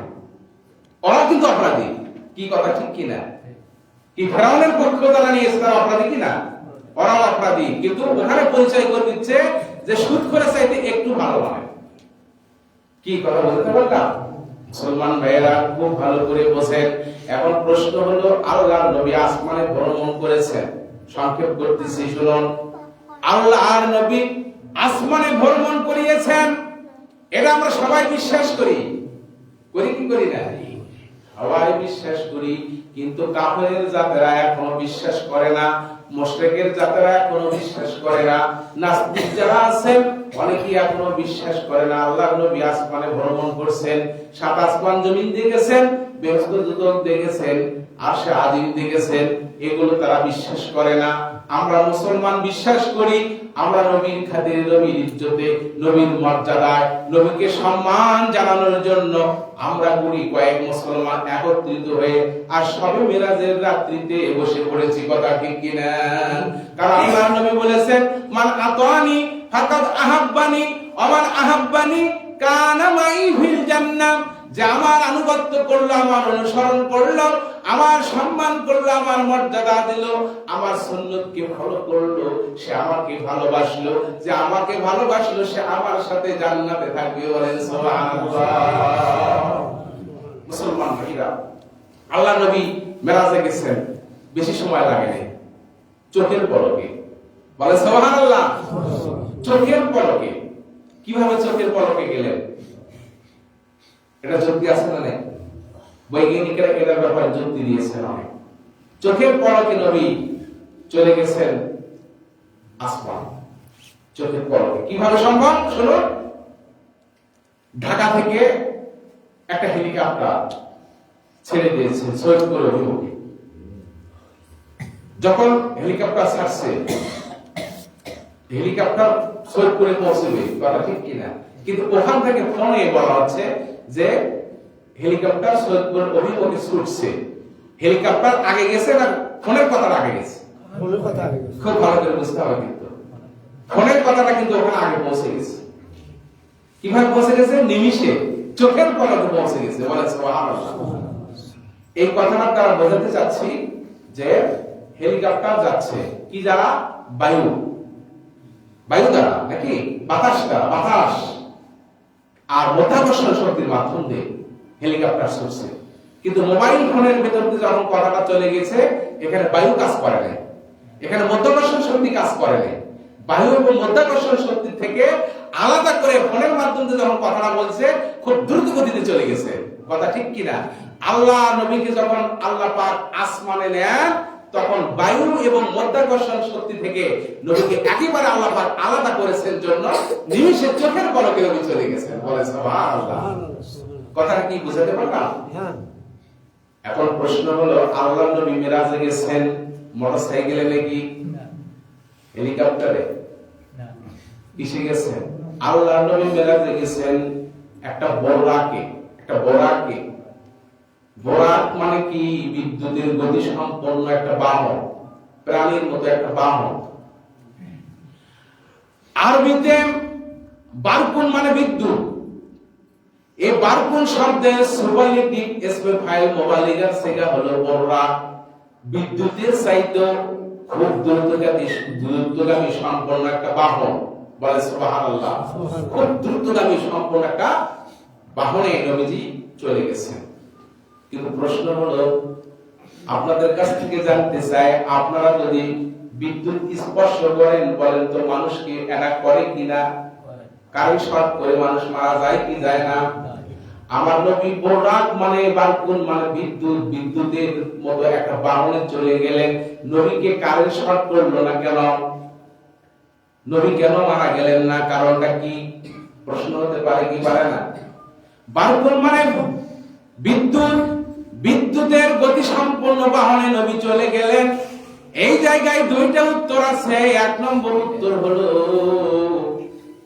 ওরা কিন্তু অপরাধী, কি কথা ঠিক কিনা? কি ফেরাউনের পক্ষ তারা নিয়েছে, তারা অপরাধী কিনা? ওরা অপরাধী, কিন্তু ওখানে পরিচয় করে দিচ্ছে যে সুদখোরের চাইতে একটু ভালো মানে। কি কথা বলতে পারলাম? মুসলমান ভাইয়েরা খুব ভালো করে বোঝেন। এখন প্রশ্ন হলো, আল্লাহর নবী আসমানে ভ্রমণ করেছেন, সংক্ষেপ করতেছি শুনুন। আল্লাহর নবী আসমানে ভ্রমণ করিয়েছেন, এটা আমরা সবাই বিশ্বাস করি, করি কি করি না? সবাই বিশ্বাস করি, কিন্তু কাফেরের জাতেরা এখনো বিশ্বাস করে না, মুশরিকের জাতেরা এখনো বিশ্বাস করে না, নাস্তিক যারা আছেন অনেকেই এখনো বিশ্বাস করে না আল্লাহর নবী আসমানে ভ্রমণ করছেন। সাত আসমান জমিন দেখেছেন, বেহেশত দুদক দেখেছেন, আরশে আজিম দেখেছেন, এগুলো তারা বিশ্বাস করে না। আমরা মুসলমান বিশ্বাস করি, আমরা নবীর খাতিরে, নবীর ইজ্জতে, নবীর মর্যাদায়, নবীকে সম্মান জানানোর জন্য আমরা গুড়ি কয়েক মুসলমান একত্রিত হয়ে আর সবে মেরাজের রাত্রিতে বসে পড়েছি, কথা ঠিক কিনা? কারণ আল্লাহর নবী বলেছেন, মান আতানি ফাকাদ আহাব্বানি ওয়া মান আহাব্বানি কানা মাই ফিল জান্নাহ। যে আমার আনুগত্য করলো, আমার অনুসরণ করলো, আমার সম্মান করলো, আমার মর্যাদা দিল, আমার সুন্নতকে ফলো করলো, সে আমাকে ভালোবাসলো। যে আমাকে ভালোবাসলো সে আমার সাথে জান্নাতে থাকবে, বলেন সুবহানাল্লাহ। মুসলমান ভাইরা, আল্লাহ নবী মেরাজে গেছেন, বেশি সময় লাগে নাই, চোখের পলকে, বলে সুবহানাল্লাহ। চোখের পলকে। কিভাবে চোখের পলকে গেলেন? এটা যুক্তি আছে না? নেই? বৈজ্ঞানিকরা এটার ব্যাপারে যুক্তি দিয়েছেন অনেক। চোখের পলকে নবী চলে গেছেন আসমান, চোখের পলকে। কিভাবে সম্ভব? শুনুন। ঢাকা থেকে একটা হেলিকপ্টার ছেড়ে দিয়েছে সৈয়দপুর অভিমুখে। যখন হেলিকপ্টার ছাড়ছে, হেলিকপ্টার সৈয়দপুরে পৌঁছবে, কথা ঠিক কিনা? কিন্তু ওখান থেকে ফোনে বলা হচ্ছে যে হেলিকপ্টার সৈয়দপুর অভিমুখে ছুটছে। হেলিকপ্টার আগে গেছে না ফোনের কথাটা আগে গেছে? খুব ভালো করে বুঝতে হবে, কিন্তু ফোনের কথাটা কিন্তু ওখানে আগে পৌঁছে গেছে। কিভাবে পৌঁছে গেছে? নিমিষে, চোখের পলকে পৌঁছে গেছে, বলে সুবহানাল্লাহ। এই কথাটা তারা বোঝাতে চাচ্ছি যে হেলিকপ্টার যাচ্ছে কি দ্বারা? বায়ু দ্বারা, নাকি বাতাস দ্বারা, বাতাস আর মাধ্যাকর্ষণ শক্তির মাধ্যম দিয়ে হেলিকপ্টার ছুটছে। কিন্তু মোবাইল ফোনের ভেতর দিয়ে যখন কথাটা চলে গেছে, এখানে বায়ু কাজ করে নাই, এখানে মাধ্যাকর্ষণ শক্তি কাজ করে নাই। বায়ু এবং মাধ্যাকর্ষণ শক্তি থেকে আলাদা করে ফোনের মাধ্যমে যখন কথাটা বলছে, খুব দ্রুত গতিতে চলে গেছে, কথা ঠিক কিনা? আল্লাহ নবীকে যখন আল্লাহ পাক আসমানে নেন, তখন বায়ু এবং মাধ্যাকর্ষণ শক্তি থেকে নবীকে একেবারে আল্লাহ পাক আলাদা করেছেন জন্য নিমিষে চোখের পলকে নবী চলে গেছেন, বলে সুবহানাল্লাহ। কথাটা কি বুঝাতে পারলাম? এখন প্রশ্ন হলো, আল্লাহ নবী মিরাজে গেছেন মোটরসাইকেলে নাকি হেলিকপ্টারে? কিসে গেছেন? আল্লাহ নবী মিরাজে গেছেন একটা বোরাকে। বোরাক মানে কি? বিদ্যুতের গতি সম্পন্ন একটা বাহন, প্রাণীর মতো একটা বাহন। আরবিতে বারকুন মানে বিদ্যুৎ। এই বারকুন শব্দের সুপারলেটিভ ইসমে ফাইল মুবালিগার সেটা হলো বোরাক। বিদ্যুতের চাইতে খুব দ্রুতগামী সম্পন্ন একটা বাহন, বলে সুবহানাল্লাহ। খুব দ্রুতগামী সম্পন্ন একটা বাহনে নবীজি চলে গেছেন। কিন্তু প্রশ্ন হলো, আপনাদের কাছ থেকে জানতে চাই, আপনারা যদি বিদ্যুৎ স্পর্শ করেন, বলেন তো মানুষকে অ্যাটাক করে কিনা? কারেন্ট শর্ট করে মানুষ মারা যায় কি যায় না? আমার নবী বোরাক মানে বারকুন মানে বিদ্যুৎ, বিদ্যুতের মতো একটা বাহনে চলে গেলেন। নবীকে কারেন্ট শর্ট করলো না কেন? নবী কেন মারা গেলেন না? কারণটা কি? প্রশ্ন হতে পারে কি পারে না? বারকুন মানে বিদ্যুতের গতি সম্পন্ন বাহনে নবী চলে গেলেন। এই জায়গায় দুইটা উত্তর আছে। এক নম্বর উত্তর হলো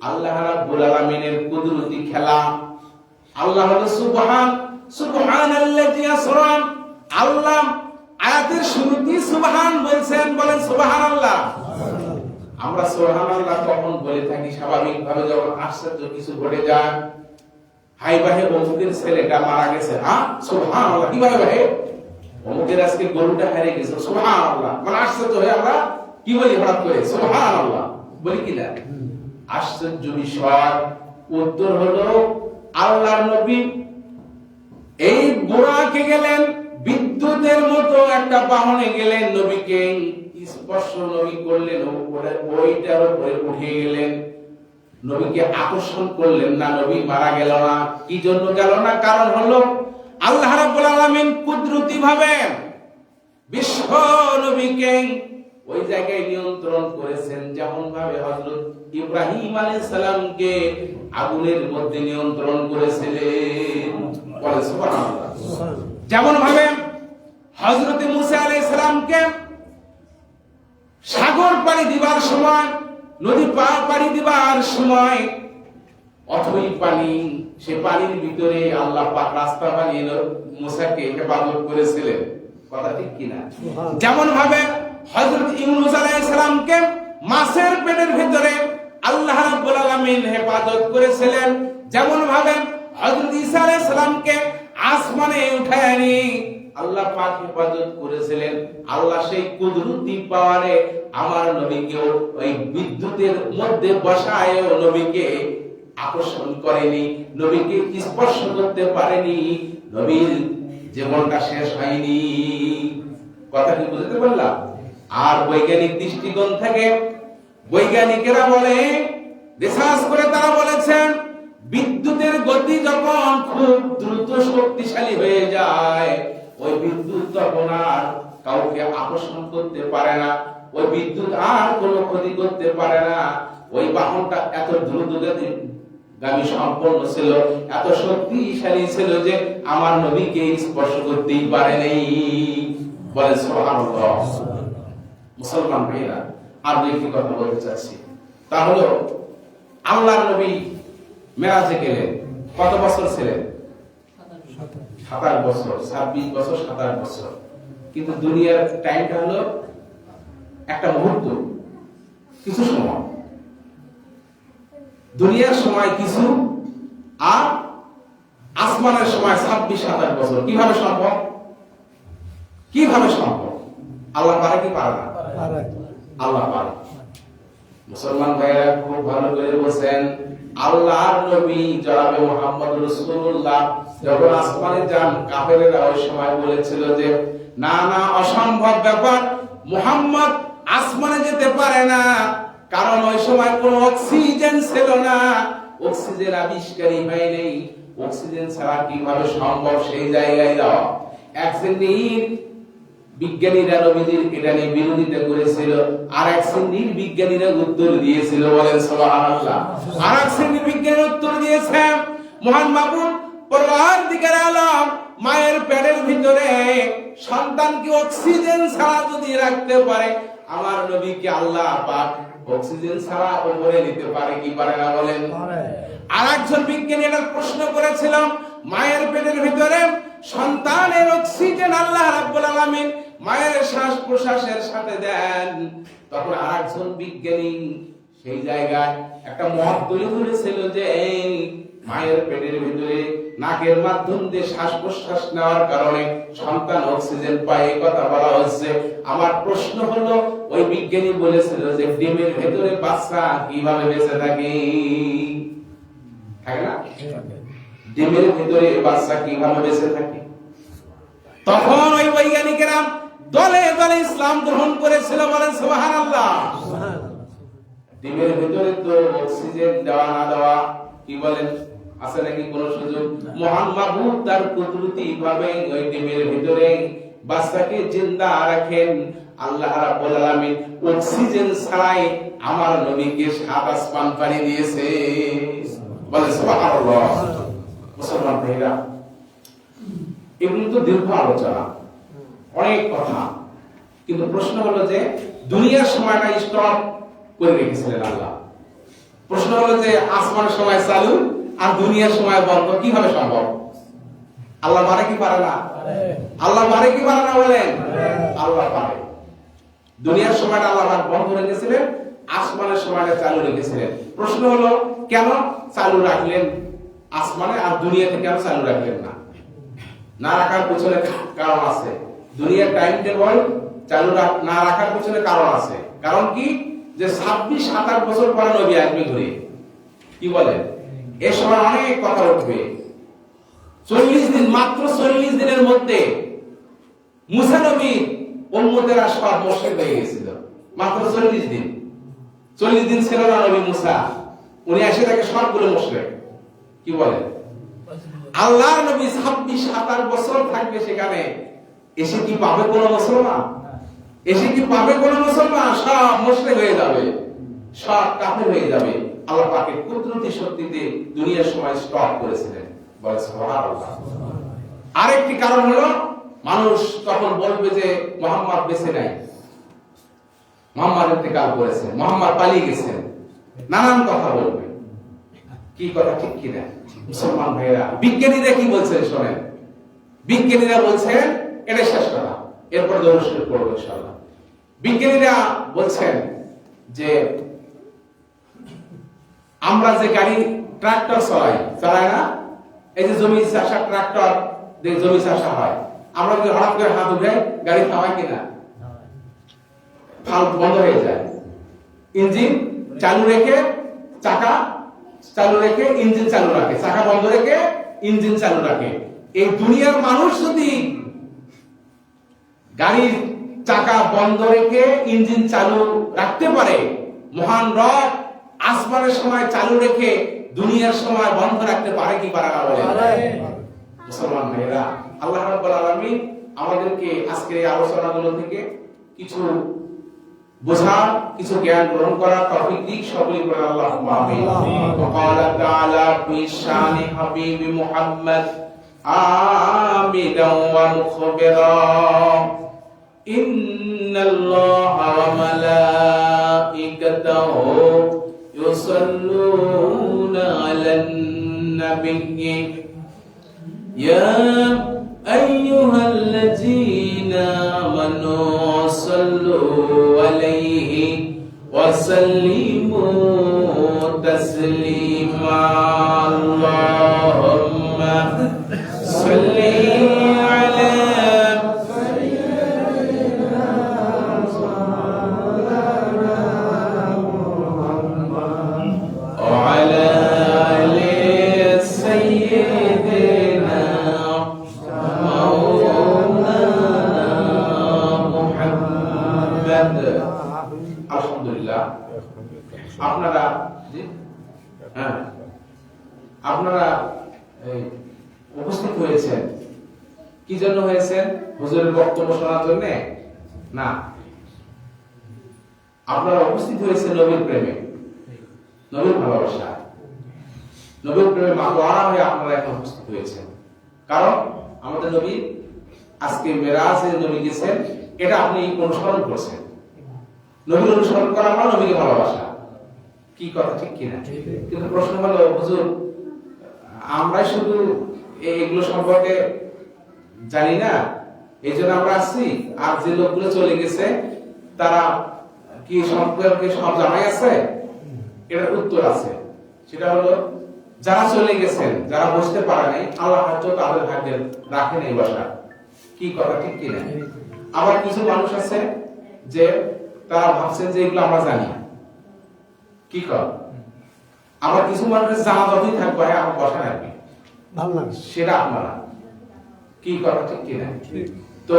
আল্লাহ রাব্বুল আলামিনের কুদরতি খেলা। আল্লাহ হলো সুবহানাল্লাযী আসরা। আল্লাহ আয়াতের শুরুতেই সুবহান বলছেন, বলেন সুবহানাল্লাহ। আমরা সুবহানাল্লাহ তখন বলে থাকি স্বাভাবিকভাবে যখন আশ্চর্য কিছু ঘটে যায়। হাই ভাই অমুকের ছেলেটা মারা গেছে, হ্যাঁ সুবহানাল্লাহ। কিভাবে ভাই অমুকের আজকে গরুটা হারে গেছে, সুবহানাল্লাহ। মানে আশ্চর্য হয়ে আমরা কি বলি হঠাৎ করে সুবহানাল্লাহ বলি কিনা? আশ্চর্য বিষয় উত্তর হলো আল্লাহর নবী এই বুরাকে গেলেন, বিদ্যুতের মতো একটা বাহনে গেলেন, নবীকে স্পর্শ নবী করলেন, ওইটার উপরে উঠে গেলেন, নবীকে আকর্ষণ করলেন না, নবী মারা গেল না। কি জন্য গেল না? কারণ হলো আল্লাহ রাব্বুল আলামিন কুদরতি ভাবে বিশ্ব নবীকে ওই জায়গায় নিয়ন্ত্রণ করেছেন, যেমন ভাবে হযরত ইব্রাহিম আলাইহিস সালামকে আগুনের মধ্যে নিয়ন্ত্রণ করেছিলেন, বলে সুবহানাল্লাহ। যেমন ভাবে হযরত মুসা আলাইহিস সালামকে সাগর পাড়ি দিবার সময়, নদী পাড়ি দিবার সময় অথই পানি, সে পানির ভিতরে আল্লাহ পাক রাস্তা বানিয়ে মুসাকে হেফাজত করেছিলেন, কথা ঠিক কিনা? যেমন ভাবে হযরত ইউনূস আলাইহিস সালামকে মাছের পেটের ভিতরে আল্লাহ রাব্বুল আলামিন হেফাজত করেছিলেন, যেমন ভাবে হযরত ঈসা আলাইহিস সালামকে আসমানে উঠায় নিয়ে আল্লাহ পাক হেফাজত করেছিলেন। আল্লাহ সেই কুদরতি পাওয়ারে আমার নবীকেও ওই বিদ্যুতের মধ্যে বসায় নবীকে আকর্ষণ করেনি, নবীকে স্পর্শ করতে পারেনি, নবীর জীবনটা শেষ হয়নি। কথা কি বুঝতে পারলাম? আর বৈজ্ঞানিক দৃষ্টিকোণ থেকে বৈজ্ঞানিকেরা বলে, রিসার্চ করে তারা বলেছেন, বিদ্যুতের গতি যখন খুব দ্রুত শক্তিশালী হয়ে যায়, ওই বিদ্যুৎ তখন আর কাউকে আকর্ষণ করতে পারে না, ওই বিদ্যুৎ আর কোনো ক্ষতি করতে পারে না। ওই বাহনটা এত দ্রুত গামী সম্পন্ন ছিল, এত শক্তিশালী ছিল যে আমার নবীকে স্পর্শ করতেই পারে নাই, বলে সুবহানাল্লাহ। মুসলমান ভাইরা, আর দুইটি কথা বলতে চাচ্ছি। তা হলো আল্লাহর নবী মেরাজে গেলেন, কত বছর ছিলেন? 27 বছর, 26 বছর, 27 বছর। কিন্তু দুনিয়ার টাইমটা হলো একটা মুহূর্ত, কিছু সময়। দুনিয়ার সময় কিছু, আর আসমানের সময় 26-27 বছর। কিভাবে সম্ভব? কিভাবে সম্ভব? আল্লাহ পারে কি পারে না? আল্লাহ পারে। মুসলমান ভাইরা খুব ভালো করে বলছেন, আল্লাহর নবী জনাবে মুহাম্মদ রাসূলুল্লাহ যখন আসমানে যান, কাফেরেরা ওই সময় বলেছিল যে না না, অসম্ভব ব্যাপার, মুহাম্মদ আসমানে যেতে পারে না, কারণ ওই সময় কোনো অক্সিজেন ছিল না, অক্সিজেন আবিষ্কারই হয় নাই, অক্সিজেন ছাড়া কিভাবে সম্ভব সেই জায়গায় যাওয়া? এক শ্রেণীর বিজ্ঞানীরা নবীজির এটা নিয়ে বিরোধিতা করেছিল, আর এক শ্রেণীর বিজ্ঞানীরা উত্তর দিয়েছিল, বলেন সুবহানাল্লাহ। আর এক শ্রেণীর বিজ্ঞানী উত্তর দিয়েছে, মহান মাবুদ পরওয়ারদিগার আলম মায়ের পেটের ভিতরে সন্তানকে অক্সিজেন ছাড়া যদি রাখতে পারে, আমার নবীকে আল্লাহ পাক অক্সিজেন ছাড়া উপরে নিতে পারে কি পারে না, বলেন? আর একজন বিজ্ঞানী এটা প্রশ্ন করেছিল, মায়ের পেটের ভিতরে সন্তানের অক্সিজেন আল্লাহ রাব্বুল আলামিন মায়ের শ্বাস প্রশ্বাসের সাথে দেন, তখন আরেকজন বিজ্ঞানী সেই জায়গায় একটা মত তুলে ধরেছিল যে এই মায়ের পেটের ভিতরে নাকের মাধ্যম দিয়ে শ্বাস প্রশ্বাস নেওয়ার কারণে সন্তান অক্সিজেন পায়, এই কথা বলা হচ্ছে। আমার প্রশ্ন হলো, ওই বিজ্ঞানী বলেছিল যে ডিমের ভেতরে বাচ্চা কিভাবে বেঁচে থাকে? থাকে না? ডিমের ভিতরে বাচ্চা কিভাবে বেঁচে থাকে? তখন ওই বৈজ্ঞানিকেরা দলে দলে ইসলাম গ্রহণ করেছিল, বলেন সুবহানাল্লাহ। ডিমের ভিতরে তো অক্সিজেন দেওয়া না দেওয়া কি বলেন আছে নাকি কোন সুযোগ? মহান মাবুদ তার কুদরতি ভাবে ওই ডিমের ভিতরে বাচ্চাকে জিন্দা রাখেন। আল্লাহ রাব্বুল আলামিন অক্সিজেন ছাড়াই আমার নবীকে সাত আসমান পাড়ি দিয়েছে, বলেন সুবহানাল্লাহ। মুসলমান ভাইরা, এগুলো তো দীর্ঘ আলোচনা, অনেক কথা। কিন্তু প্রশ্ন হলো যে দুনিয়ার সময়টা স্টপ করে রেখেছিলেন আল্লাহ। প্রশ্ন হলো যে আসমানের সময় চালু আর দুনিয়ার সময় বন্ধ, কিভাবে সম্ভব? আল্লাহ পারে কি পারে না? আল্লাহ পারে কি পারে না বলেন? আল্লাহ পারে। দুনিয়ার সময়টা আল্লাহ বন্ধ রেখেছিলেন, আসমানের সময়টা চালু রেখেছিলেন। প্রশ্ন হলো কেন চালু রাখলেন আসমানে আর দুনিয়াতে কেন চালু রাখলেন না? না রাখার পিছনে কারণ আছে। দুনিয়ার টাইম টেবল চালু না রাখার পিছনে কারণ আছে। কারণ কি? যে 26-27 বছর পরে নবী আসবে ঘুরে। কি বলেন? এই সময় অনেক কথা উঠবে। 40 দিন, মাত্র 40 দিনের মধ্যে মুসা নবী উম্মতেরা সব মুশরিক হয়ে গেছিল। মাত্র 40 দিন। 40 দিন ছিল না নবী মুসা, উনি এসে থেকে সবগুলো মুশরিক। কি বলেন? আল্লাহর নবী 26-27 বছর থাকবে সেখানে, এসে কি পাবে কোন মুসলমান? এসে কি পাবে কোন মুসলমান? সব মুশরিক হয়ে যাবে, সব কাফের হয়ে যাবে। আল্লাহ পাকের কুদরতি শক্তিতে দুনিয়ার সময় স্টপ করেছিলেন। বলে সুবহানাল্লাহ। আরেকটি কারণ হলো মানুষ তখন বলবে যে মুহাম্মদ বেঁচে নাই, মুহাম্মদ ইন্তেকাল করেছে, মুহাম্মদ পালিয়ে গেছেন, নানান কথা বলবে। কি কথা ঠিক কি না মুসলমান ভাইরা? বিজ্ঞানীরা কি বলছেন শোনেন। বিজ্ঞানীরা বলছেন এটা শেষ কথা, এরপর দর্শন করব ইনশাআল্লাহ। বিজ্ঞানীরা বলছেন যে আমরা যে গাড়ি ট্রাক্টর চালাই না, এই যে জমি চাষা ট্রাক্টর দিয়ে জমি চাষা হয়, আমরা যদি হঠাৎ করে হাত উঠাই গাড়ি থামাই কিনা? ফাল বন্ধ হয়ে যায়। ইঞ্জিন চালু রেখে চাকা চালু রেখে ইঞ্জিন চালু রাখে, চাকা বন্ধ রেখে ইঞ্জিন চালু রাখে। এই দুনিয়ার মানুষ যদি গাড়ির চাকা বন্ধ রেখে ইঞ্জিন চালু রাখতে পারে, মহান রব আসমানের সময় চালু রেখে দুনিয়ার সময় বন্ধ রাখতে পারে কি পারে না বলেন? মুসলমান ভাইরা, আল্লাহ রাব্বুল আলামিন আমাদেরকে আজকের এই আলোচনাগুলো থেকে কিছু বোঝা, কিছু জ্ঞান গ্রহণ করার তৌফিক দিক। সকলে বলে আল্লাহুম্মা আমিন। ওয়াকালা তাআলা ফি শানি হাবিবি মুহাম্মদ আমিদান ওয়া মুখবিরা ইন্নাল্লাহা ওয়া মালাইকাতাহু ইউসাল্লুনা আলান নাবিয়্যি ইয়া আইয়ুহাল্লাযীনা আমানু সাল্লু আলাইহি ওয়া সাল্লিমু তাসলিমা আল্লাহুম্মা সাল্লি আলা আপনারা উপস্থিত হয়েছেন কি জন্য হয়েছেন? হুজুরের বক্তব্য শোনার জন্য না, আপনারা উপস্থিত হয়েছেন নবীর প্রেমে, নবীর ভালোবাসা, নবীর প্রেমে মাতোয়ারা হয়ে আপনারা এখন উপস্থিত হয়েছেন। কারণ আমাদের নবী আজকে মেরাজে নবী গেছেন, এটা আপনি অনুসরণ করছেন। নবীর অনুসরণ করা মানে নবীকে ভালোবাসা। কি কথা ঠিক কিনা? কিন্তু প্রশ্ন হলো হুজুর আমরা শুধু এগুলো সম্পর্কে জানি না, এই জন্য আমরা আসছি, আর যে লোকগুলো চলে গেছে তারা কি সম্পর্কে সব জানাই আছে? এটার উত্তর আছে। সেটা হলো যারা চলে গেছেন, যারা বসতে পারে নাই, আল্লাহ হয়তো তাদের ভাগ্যে রাখেন এই বসা। কি কথা ঠিক কিনা? আবার কিছু মানুষ আছে যে তারা ভাবছেন যে এগুলো আমরা জানি। কি কর? আবার কিছু মানুষের জানা যতই থাকবে আমার বসা রাখবে, সেটা আপনারা। কি কথা ঠিক কিনা? তো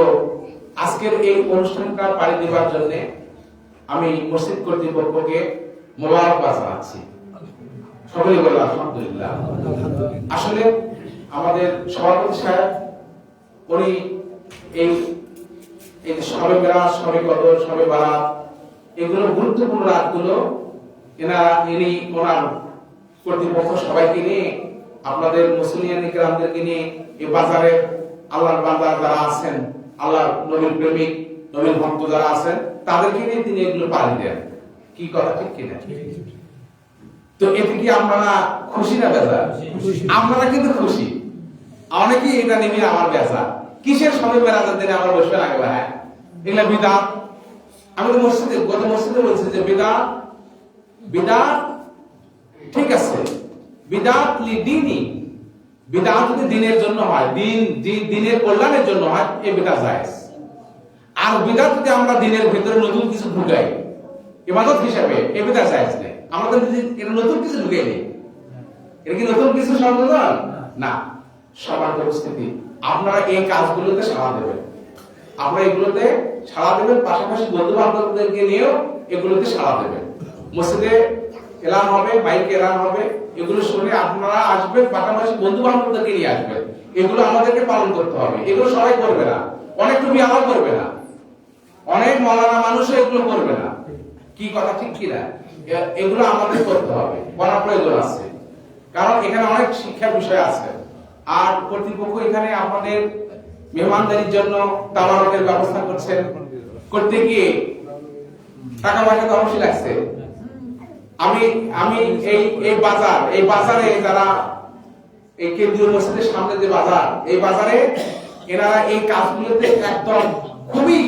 আজকের এই অনুষ্ঠানটা পাড়ি দেওয়ার জন্য আমি মসজিদ কর্তৃপক্ষকে মোবারকবাদ জানাচ্ছি। সকলে বলে আলহামদুলিল্লাহ। আসলে আমাদের সভাপতি সাহেব উনি এই সবে মেরাজ, সবে কদর, সবে বারাত, এগুলো গুরুত্বপূর্ণ রাতগুলো ইনি ওনার কর্তৃপক্ষ সবাইকে নিয়ে, আপনাদের মুসলিয়ান ইকরামদেরকে নিয়ে এই বাজারের আল্লাহর বান্দা যারা আছেন, আল্লাহর নবীর প্রেমিক, নবীর ভক্ত যারা আছেন, তাদেরকে নিয়ে তিনি এগুলো পালন দেন। কি কথা ঠিক কিনা? তো এতে কি আমরা খুশি না বেজার? আমরা কিন্তু খুশি। অনেকেই এটা নিয়ে আমার বেজার, কিসের সবে বেড়াতে দিনে আমার বসবে লাগে ভাই, এগুলা বিদআত। আমি তো মসজিদে গত মসজিদে বলছি যে বিদআত ঠিক আছে, বিদআত লিদিনি, বিদআত যদি দিনের জন্য হয়, দিনের কল্যাণের জন্য হয়, এই বিদআত জায়েজ। আর বিদআত যদি আমরা দিনের ভিতরে নতুন কিছু ঢুকাই ইবাদত হিসেবে, এই বিদআত জায়েজ নেই। আমাদের যদি এটা নতুন কিছু ঢুকাই নেই, এটা কি নতুন কিছু সংযোজন না? সবার উপস্থিতি আপনারা এই কাজগুলোতে সাড়া দেবেন, আমরা এগুলোতে সাড়া দেবেন, পাশাপাশি বন্ধু বান্ধবদেরকে নিয়েও এগুলোতে সাড়া দেবেন। মসজিদে এলান হবে, মাইকে এলান হবে, এগুলো শুনে আপনারা আসবেন, পাশাপাশি বন্ধু বান্ধবদেরকে নিয়ে আসবেন। এগুলো আমাদেরকে পালন করতে হবে। এগুলো সবাই করবে না, অনেক টুপি আমার করবে না, অনেক মৌলানা মানুষও এগুলো করবে না। কি কথা ঠিক কিনা? এগুলো আমাদের করতে হবে, করার প্রয়োজন আছে, কারণ এখানে অনেক শিক্ষার বিষয় আছে। আর কর্তৃপক্ষ এখানে আমাদের মেহমানদারির জন্য তাওয়ারকের ব্যবস্থা করছেন, করতে গিয়ে টাকা পয়সা তো অবশ্যই লাগছে। আমি এই বাজারে যারা এই কেন্দ্রীয় মসজিদের সামনে যে বাজার, এই বাজারে এনারা এই কাজগুলোতে একদম খুবই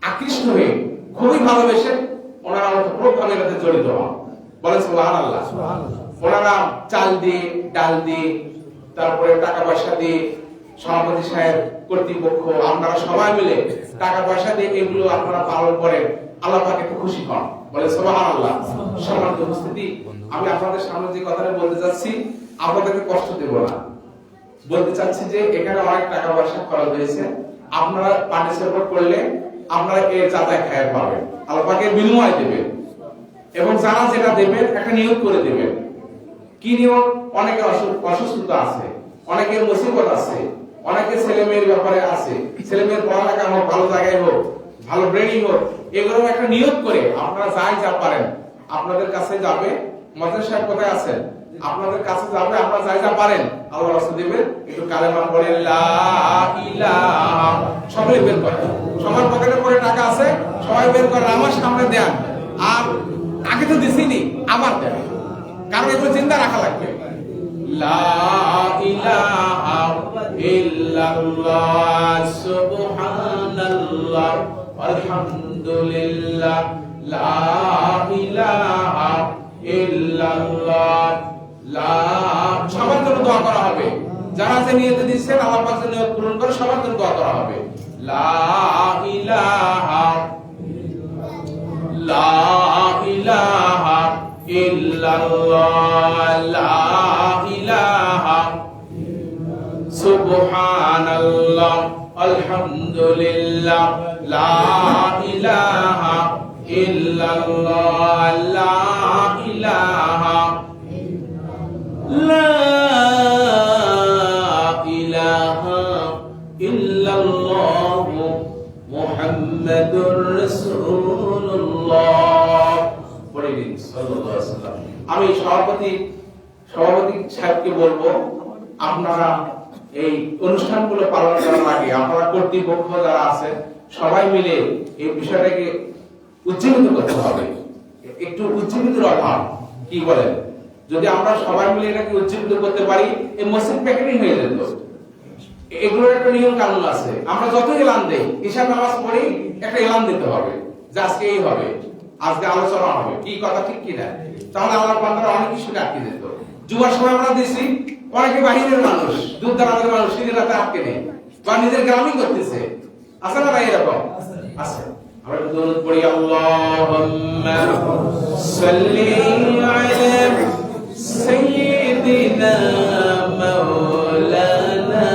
আকৃষ্ট হয়ে, খুবই ভালোবেসে ওনারা পুরোভাবে এটাতে জড়িত হন। বলেন সুবহানাল্লাহ। ওনারা চাল দিয়ে, ডাল দিয়ে, তারপরে টাকা পয়সা দিয়ে, সভাপতি সাহেব, কর্তৃপক্ষ, আপনারা সবাই মিলে টাকা পয়সা দিয়ে এগুলো আপনারা পালন করেন, আল্লাহ পাক একটু খুশি হন। বলে সুবহানাল্লাহ। সম্মানিত উপস্থিতি, আমি আপনাদের সামনে যে কথাটা বলতে যাচ্ছি, আপনাদেরকে কষ্ট দেব না। বলতে চাচ্ছি যে এখানে অনেক টাকা পয়সা খরচ হয়েছে, আপনারা পার্টিসিপেট করলে আপনারা এর যাতায়াত খায় পাবেন, আল্লাহ পাকের বিনিময় দেবেন। এবং যারা যেটা দেবেন একটা নিয়োগ করে দেবেন। কি নিয়োগ? অনেকের অসুস্থতা আছে, অনেকের মুসিবত আছে, অনেকের ছেলে মেয়ের ব্যাপারে আছে, ছেলে মেয়ের পড়ালেখা হোক, ভালো জায়গায় হোক, ভালো ব্রেনিং হোক, এগুলো একটা নিয়োগ করে আপনারা যাই যা পারেন আপনাদের কাছে যাবে। মাদ্রাসা সাহেব কোথায় আছেন? আপনাদের কাছে যাবে, আপনারা যাই যা পারেন আল্লাহ রাস্তা দিবেন। একটু কালেমা পড়ে লা ইলাহা, সবাই বের করে, সবার পকেটে করে টাকা আছে, সবাই বের করে আমার সামনে দেন। আর আগে তো দিছিনি, আবার দেন, কারণ এগুলো চিন্তা রাখা লাগবে। লা ইলাহা ইল্লাল্লাহ সুবহানাল্লাহ আলহামদুলিল্লাহ লা ইলাহা ইল্লাল্লাহ লা। সবার জন্য দোয়া করা হবে, যারা যে নিয়তে দিচ্ছেন আল্লাহ পাক যেন নিয়ত পূরণ করে, সবার জন্য দোয়া করা হবে। লা ইলাহা ইল্লাল্লাহ লা ইলাহা সুবহানাল্লাহ আলহামদুলিল্লাহ লা ইলাহা ইল্লাল্লাহ লা ইলাহা ইল্লাল্লাহ মুহাম্মাদুর রাসূলুল্লাহ। পড়ে দিন সাল্লাল্লাহু আলাইহি ওয়াসাল্লাম। আমি সভাপতি সাহেবকে বলবো, আপনারা এই অনুষ্ঠানগুলো পালন করার আগে আপনারা কর্তৃপক্ষ যারা আছেন সবাই মিলে এই বিষয়টাকে উজ্জীবিত করতে হবে। একটু উজ্জীবিতের অভাব, কি বলেন? যদি আমরা সবাই মিলে এটাকে উজ্জীবিত করতে পারি, এই মসজিদ প্যাকেটিং হয়ে যেত। এগুলোর একটা নিয়ম কানুন আছে। আমরা যত এলান দেই, ঈশার নামাজ পড়ি একটা এলান দিতে হবে যে আজকে এই হবে, আজকে আলোচনা হবে। কি কথা ঠিক কিনা? তাহলে আমার বান্দারা অনেক কিছু আটকে যেত। জুমার সময় আমরা দিছি, অনেকে বাহিরের মানুষ, দূর দূরান্তের মানুষ সিঁড়ি রাতে আটকে নেই, বা নিজের গ্রামই করতেছে। আছে না ভাই? এরকম আছে। আমরা দরুদ পড়ি, আল্লাহুম্মা সাল্লি আলা সাইয়্যিদিনা মাওলানা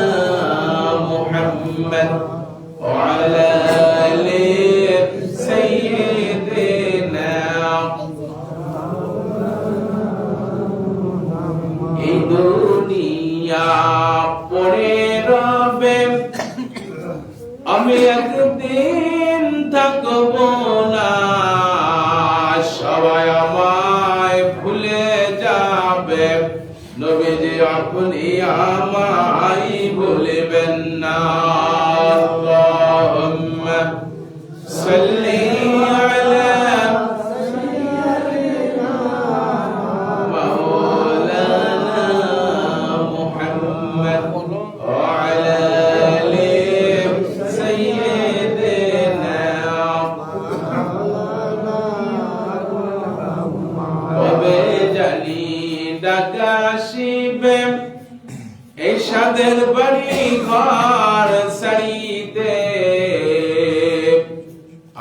মুহাম্মদ ওয়া আলা আলি সাইয়্যিদিনা। এই দুনিয়া পড়ে রবে, আমি একদিন থাকবো না, সবাই আমায় ভুলে যাবে, নবীজি আপনি আমায় ভুলবেন না। اللهم صل على مولانا محمد وعلى آل سيدنا وبجلي دكاشب এরশাদের বাড়ি ঘর সারিতে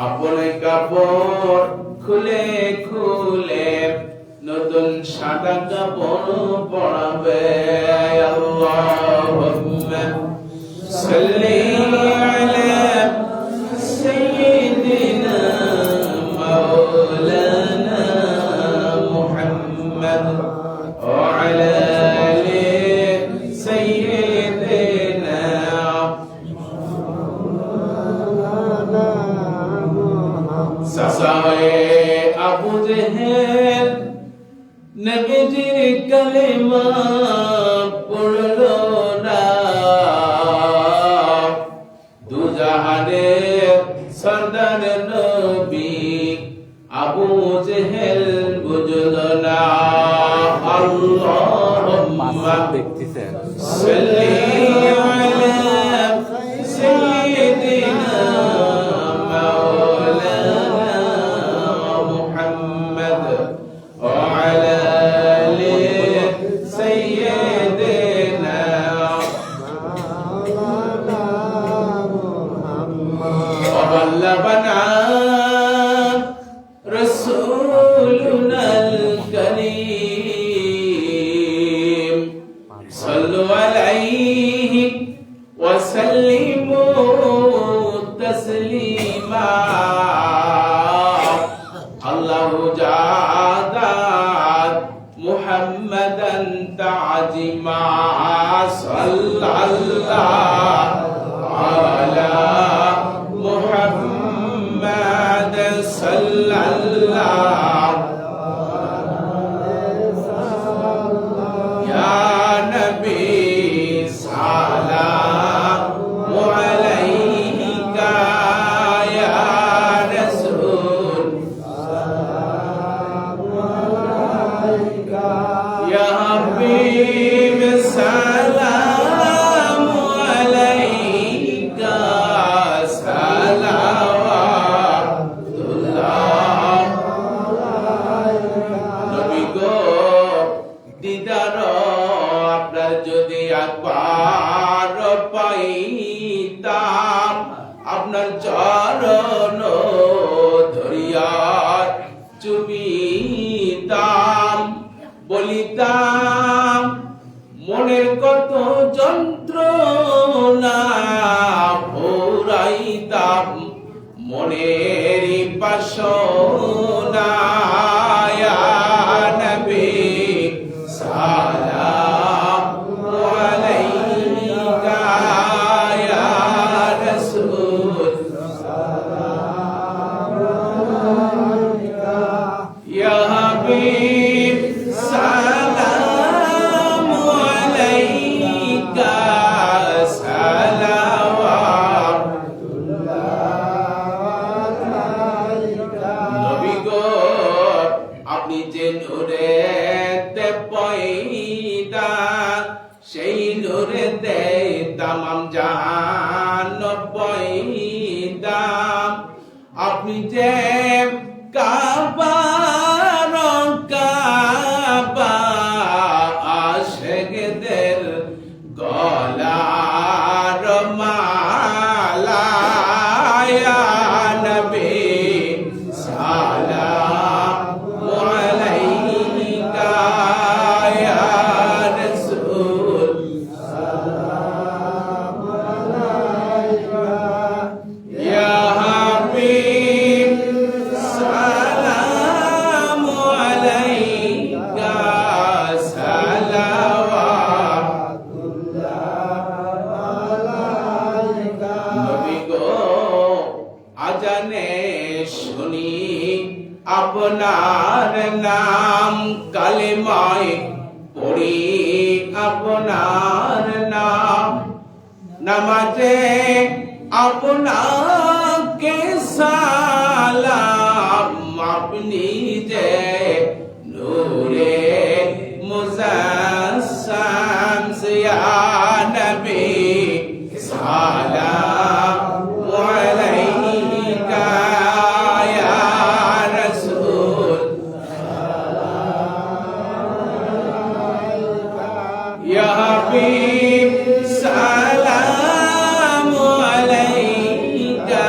আপনে কাপড় খুলে খুলে নতুন সাদা কাপড় পরাবে আল্লাহুম্মা সাল্লি আলা সাইয়্যিদিনা মাওলানা মুহাম্মদ ওয়া আলা সাসায়ে আবু জেহেল নবীজির কালেমা পড়লো না দুজাহানের সরদার নবী আবু জেহেল বুঝলো না আল্লাহুম্মা সাল্লি আলা সাইয়্যিদিনা بلغنا رسولنا الكريم صلوا عليه وسلموا تسليما الله جعل محمدا تعظيما صلى الله على محمد صلى الله يا نبي سلام عليك يا رسول سلام عليك يا حبيب سلام عليك যদি একবার পাইতাম আপনার চরণ ধরিয়া চুমিতাম বলিতাম মনের কত যন্ত্রণা ফুরাইতাম মনের বাসনা ইয়া নবী সালাম আলাইকা ইয়া রাসূল সালাম আলাইকা ইয়া হাবিব সালাম আলাইকা নবী গো আপনি যে নূরেতে পয়দা সেই নূরেতে তামাম জাহান পয়দা আপনি যে কাবার কাবা আশিকদের গলার মালা ইয়া নবী সালাম আলাইকা ইয়া রাসূল সালাম আলাইকা ইয়া হাবিব সালাম আলাইকা সালাওয়াতুল্লাহ আলাইকা নবী গো আজানে শুনি আপনার নাম কালেমায় পড়ি আপনার নাম নামাজে আপনাকে সালাম আপনি যে নূরে মুজাসসাম ইয়া নবী সালাম আলাইকা ইয়া রাসূল ইয়া হাবিব সালাম আলাইকা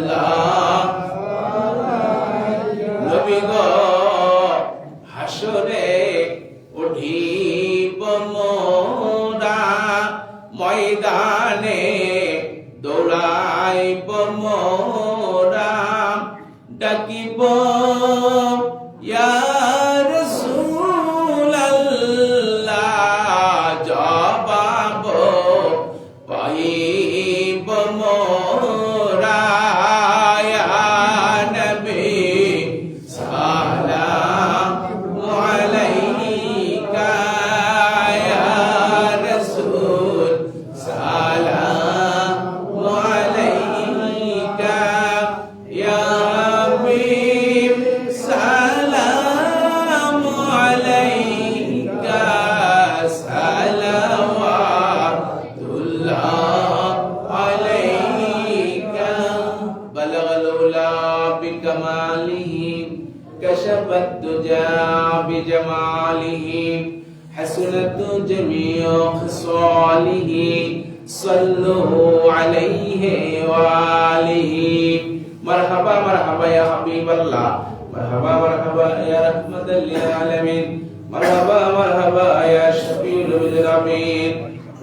সালাওয়াতুল্লাহ নবী গো হাসরে উঠিব মোরা ময়দানে দৌড়াইব মোরা ডাকিব ইয়া রাসূলুল্লাহ জবাব পাইব মোরা ইয়া নবী সালাম আলাইকা ইয়া রাসূল সালাম আলাইকা ইয়া হাবিব সালাম আলাইকা সালাওয়াতুল্লাহ আলাইকা বালাগাল উলা বিকামালিহি كشفت الدجى بجماله حسنت جميع خصاله صلوا عليه وآله مرحبا مرحبا يا حبيب الله مرحبا مرحبا يا رحمة للعالمين مرحبا مرحبا يا شفيع المذنبين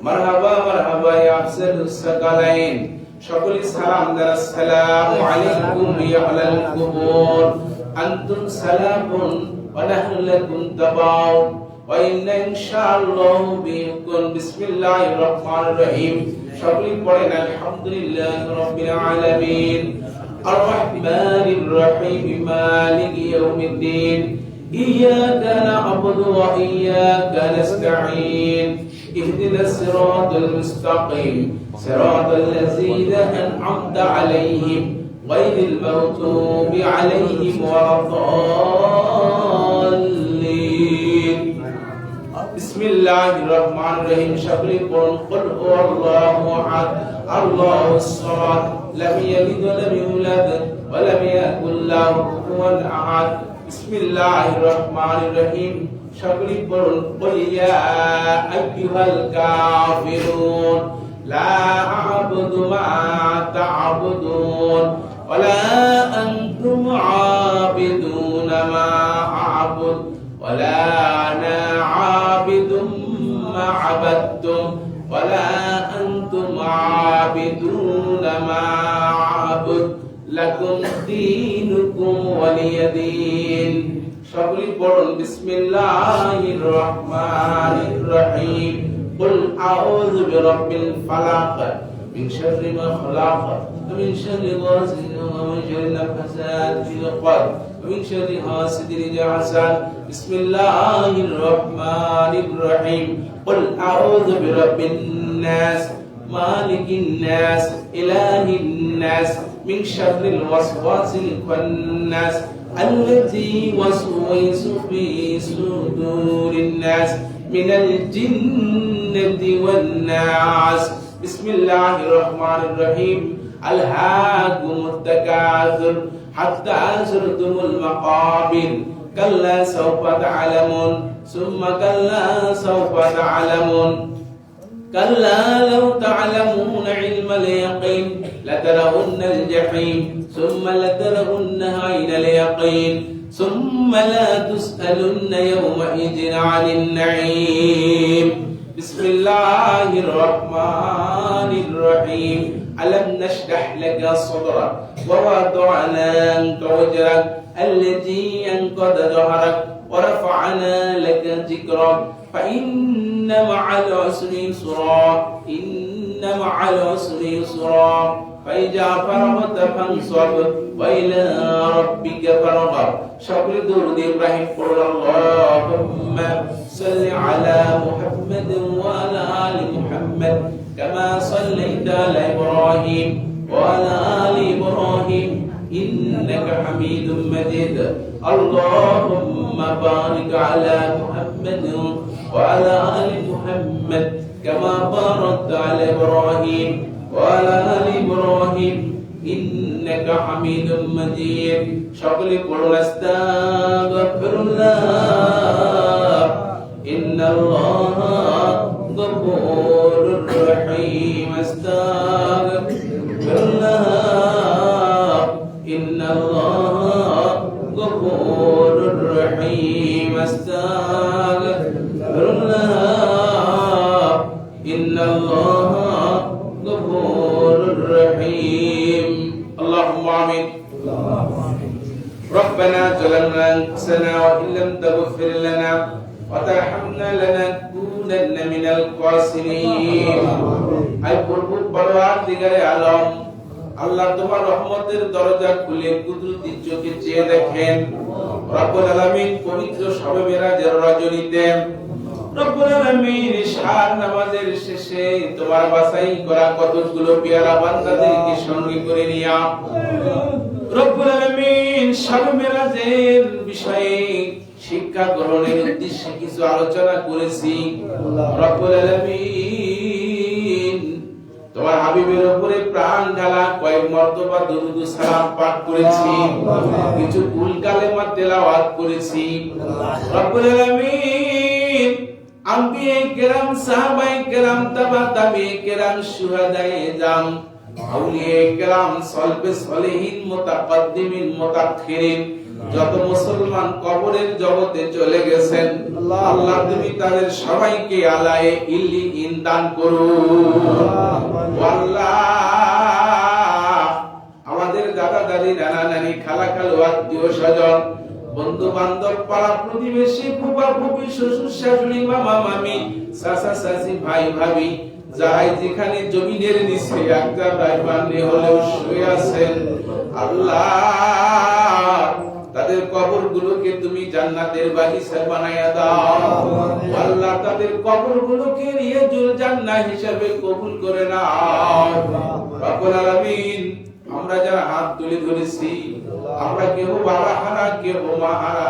مرحبا مرحبا يا أفضل الثقلين সকল সালাম দ্বারা আসসালামু আলাইকুম ইয়া আহলাল কুবুর আনতুম সালামুন ওয়া নাহনু লাকুম তাবাউন ওয়া ইন্না ইনশাআল্লাহু বিকুম বিসমিল্লাহির রহমানির রহিম সকলে পড়েন আলহামদুলিল্লাহি রাব্বিল আলামিন আর রহমানির রহিম মালিকি ইয়াউমিদ্দিন ইয়্যাকা না'বুদু ওয়া ইয়্যাকা নাস্তাঈন اهدنا الصراط المستقيم صراط الذين أنعمت عليهم غير المغضوب عليهم ولا الضالين بسم الله الرحمن الرحيم شكري قل هو الله أحد الله الصمد لم يلد ولم يولد ولم يكن له كفوا أحد بسم الله الرحمن الرحيم সকলে পড়ুন قل يا أيها الكافرون لا أعبد ما تعبدون ولا أنتم عابدون ما أعبد ولا أنا عابد ما عبدتم ولا أنتم عابدون ما أعبد لكم دينكم ولي دين সকলে পড়ুন বিসমিল্লাহির রহমানির রহিম قل أعوذ برب الفلق من شر ما خلق ومن شر غاسق ومن شر النفاثات في العقد ومن شر حاسد إذا حسد بسم الله الرحمن الرحيم قل أعوذ برب الناس مالك الناس إله الناس من شر الوسواس الخناس الذي يوسوس في صدور الناس من الجنة والناس بسم الله الرحمن الرحيم ألهاكم التكاثر حتى زرتم المقابر كلا سوف تعلمون ثم كلا سوف تعلمون كلا لو تعلمون علم اليقين لترون الجحيم ثم لترونها عين اليقين ثم لا تسألن يومئذ عن النعيم بسم الله الرحمن الرحيم ألم نشرح لك صدرك ووضعنا عنك وزرك الذي أنقض ظهرك ورفعنا لك ذكرك فإن مع العسر يسرا إن مع العسر يسرا فإذا فرغت فانصب وإلى ربك فارغب সকলে দরুদ ইব্রাহিম পড়ুন اللهم صل على محمد وعلى آل محمد كما صليت على إبراهيم وعلى آل إبراهيم إنك حميد مجيد اللهم بارك على محمد وعلى آل محمد كما باركت على إبراهيم وعلى آل إبراهيم إنك حميد مجيد সকলে পড়ুন আস্তাগফিরুল্লাহ ইন্নাল্লাহা গফুরুর রহিম আস্তাগফিরুল্লাহ ইন্নাল্লাহা গফুরুর রহিম আস্তাগফিরুল্লাহ ইন্নাল্লাহা গফুরুর রহিম اللهم آمين ربنا ظلمنا أنفسنا وإن لم تغفر لنا وترحمنا لنكونن من الخاسرين أي প্রভুর পরওয়ারদিগারে আলম আল্লাহ তোমার রহমতের দরজা খুলে কুদরতি চোখে চেয়ে দেখেন রব্বুল আলামিন পবিত্র শবে মেরাজের রজনীতে রব্বুল আলামিন শাহ নামাজের শেষে তোমার বাছাই করা কতগুলো পেয়ারা বান্দাদেরকে সঙ্গে করে নিয়া রব্বুল আলামিন শবে মেরাজের বিষয়ে শিক্ষা গ্রহণের উদ্দেশ্যে কিছু আলোচনা করেছি রব্বুল আলামিন তোমার হাবিবের উপরে প্রাণ ঢালা কয়েক মর্তবা দরুদ ও সালাম পাঠ করেছি কিছু কুল কালেমা তেলাওয়াত করেছি রব্বুল আলামিন আম্বিয়ে কেরাম সাহাবায়ে কেরাম তাবা তাবিয়ে কেরাম শুহাদায়ে জাম আউলিয়ে কেরাম সলবে সলিহিন মুতাকাদ্দিমিন মুতাখিরিন যত মুসলমান কবরের জগতে চলে গেছেন আল্লাহ তুমি তাদের সবাইকে আলায়ে ইল্লিয়িন দান করুন আল্লাহ আমাদের দাদা দাদি নানা নানি খালা খালু আত্মীয় স্বজন বন্ধু বান্ধব পাড়া প্রতিবেশী ফুফা ফুফি শ্বশুর শাশুড়ি মামা মামি চাচা চাচি ভাই ভাবি যারাই যেখানে জমিনের নিচে একটা রাইবানে হলেও শুয়ে আছেন আল্লাহ তাদের কবরগুলোকে তুমি জান্নাতের বাগিচা বানায়া দাও আল্লাহ তাদের কবরগুলোকে রিয়াজুল জান্নাহ হিসেবে কবুল করে নাও রব্বুল আলামিন আমরা যারা হাত তুলে ধরেছি আমরা কেউ বাবা হারা কেউ মা হারা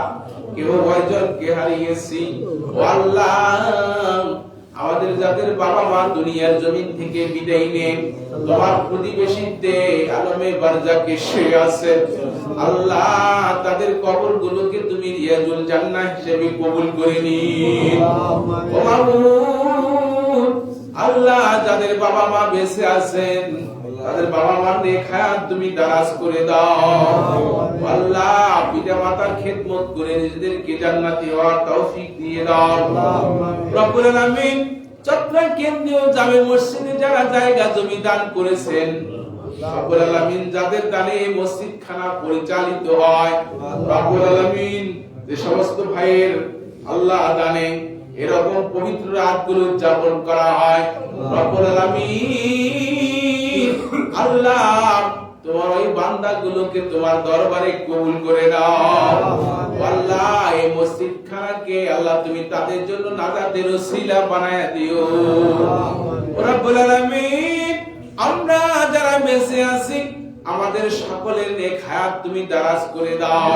কেউ ভাইজানকে হারিয়েছি ও আল্লাহ আমাদের যাদের বাবা মা দুনিয়ার জমিন থেকে বিদায় নেন তোমার প্রতিবেশীতে আলমে বারজাকে শুয়ে আছে আল্লাহ তাদের কবরগুলোকে তুমি রিয়াজুল জান্নাহ হিসেবে কবুল করে নিন ও মাবুদ আল্লাহ যাদের বাবা মা বেঁচে আছেন তাদের বাবা মার নেখায়াত তুমি দারাজ করে দাও আল্লাহ পিতা মাতার খেদমত করে নিজেদেরকে জান্নাতি হওয়ার তৌফিক দিয়ে দাও রব্বুল আলামিন চট্টগ্রাম কেন্দ্রীয় জামে মসজিদে যারা জায়গা জমি দান করেছেন রব্বুল আলামিন যাদের দানে এই মসজিদখানা পরিচালিত হয় রব্বুল আলামিন যে সমস্ত ভাইয়ের আল্লাহ দানে এরকম পবিত্র রাতগুলো উদযাপন করা হয় রব্বুল আলামিন আল্লাহ তোমার ওই বান্দাগুলোকে তোমার দরবারে কবুল করে নাও আল্লাহ এই মসজিদখানাকে আল্লাহ তুমি তাদের জন্য নাজাতের ওসিলা বানায়া দিও রব্বুল আলামিন আমরা যারা বেঁচে আছি আমাদের সকলের নেক হায়াত তুমি দারাজ করে দাও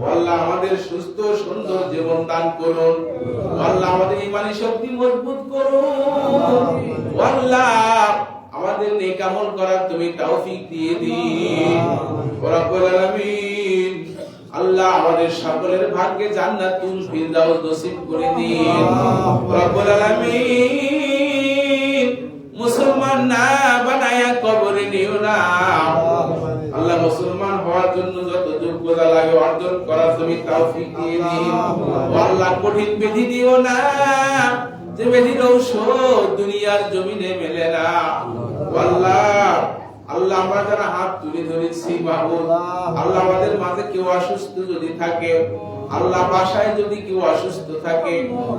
আল্লাহ আমাদের সুস্থ সুন্দর জীবন দান করুন আল্লাহ আমাদের ঈমানি শক্তি মজবুত করুন আল্লাহ আমাদের নেক আমল করার তুমি তৌফিক দিয়ে দিন রব্বুল আলামিন আল্লাহ আমাদের সকলের ভাগ্যে জান্নাতুল ফিরদাউস নসিব করে দিন রব্বুল আলামিন মুসলমান না বানায়া কবরে নিও না আল্লাহ মুসলমান হওয়ার জন্য যত যোগ্যতা লাগে অর্জন করার তুমি তৌফিক দিয়ে দিন আল্লাহ কঠিন বিধি দিও না যে বিধির ঔষধ দুনিয়ার জমিনে মেলে না আল্লাহ আল্লাহ আমরা যারা হাত তুলে ধরেছি মাহবুব আল্লাহ আমাদের মাঝে কেউ অসুস্থ যদি থাকে আল্লাহ বাসায় যদি কেউ অসুস্থ থাকে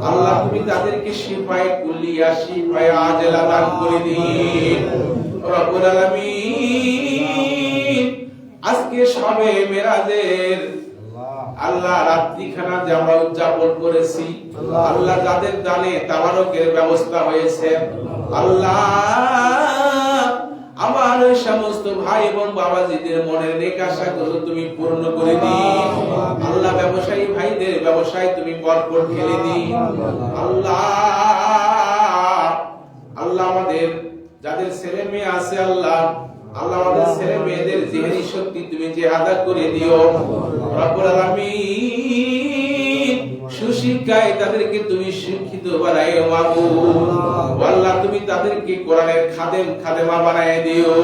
আল্লাহ তুমি তাদেরকে শিফায়ে কুল্লিয়া শিফায়ে আজেলা দান করে দিন রব্বুল আলামিন আজকে শবে মেরাজের আল্লাহ রাত্রিখানা যে আমরা উদযাপন করেছি, আল্লাহ যাদের দানে তাবারকের ব্যবস্থা হয়েছে, আল্লাহ আমার ওই সমস্ত ভাই এবং বাবাজিদের মনের নেক আশাগুলো তুমি পূর্ণ করে দিও। আল্লাহ ব্যবসায়ী ভাইদের ব্যবসায় তুমি বরকত ঢেলে দিও। আল্লাহ আল্লাহ আমাদের যাদের ছেলে মেয়ে আছে, আল্লাহ আমাদের ছেলে মেয়েদের জিহাদি শক্তি তুমি জিহাদা করে দিও রব্বুল আলামিন। সুশিক্ষায় তাদেরকে তুমি শিক্ষিত বানাইও মাবুদ। আল্লাহ তুমি তাদেরকে কোরআনের খাদেমা বানায় দিও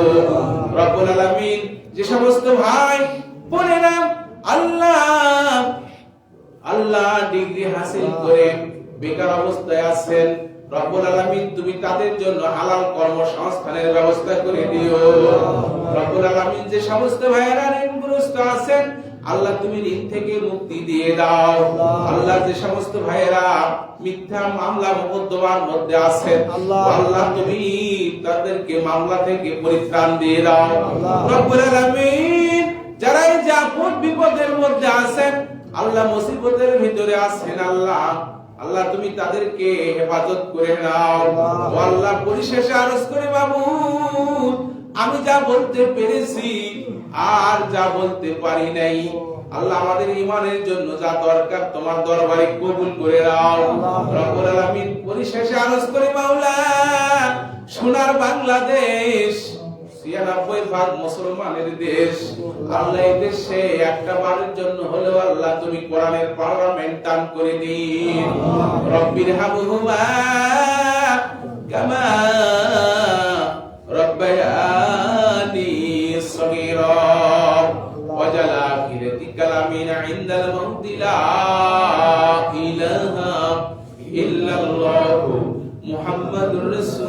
রব্বুল আলামিন। যে সমস্ত ভাই বোনেরা আল্লাহ ডিগ্রি হাসিল করে বেকার অবস্থায় আছেন, রব্বুল আলামিন তুমি তাদের জন্য হালাল কর্মসংস্থানের ব্যবস্থা করে দিও রব্বুল আলামিন। যে সমস্ত ভাইয়েরা ঋণগ্রস্ত আছেন, আল্লাহ তুমি ঋণ থেকে মুক্তি দিয়ে দাও। আল্লাহ যে সমস্ত ভাইয়েরা মিথ্যা মামলা মোকদ্দমার মধ্যে আছেন, আল্লাহ তুমি তাদেরকে মামলা থেকে পরিত্রাণ দিয়ে দাও রব্বুল আলামিন। যারা এই যে আপদ বিপদের মধ্যে আছেন, আল্লাহ মুসিবতের ভিতরে আছেন, আল্লাহ তুমি তাদেরকে হেফাজত করে নাও আল্লাহ। পরিশেষে আরজ করে মাবুদ, আমি যা বলতে পেরেছি আর যা বলতে পারি নাই, আল্লাহ আমাদের ঈমানের জন্য যা দরকার তোমার দরবারে কবুল করে নাও রব্বুল আলামিন। পরিশেষে আরজ করে মাওলা, সোনার বাংলাদেশ ৯৬% মুসলমানের দেশ, আল্লাহ এই দেশে একটা বারের জন্য হলেও আল্লাহ তুমি কোরআনের পার্লামেন্ট দান করে দিন। রব্বির হামহুমা কামা রব্বায়ানি সগীরা ওয়াজাল আখিরাতি কালামিনা ইনদাল মাউতি লা ইলাহা ইল্লাল্লাহু মুহাম্মাদুর রাসূল।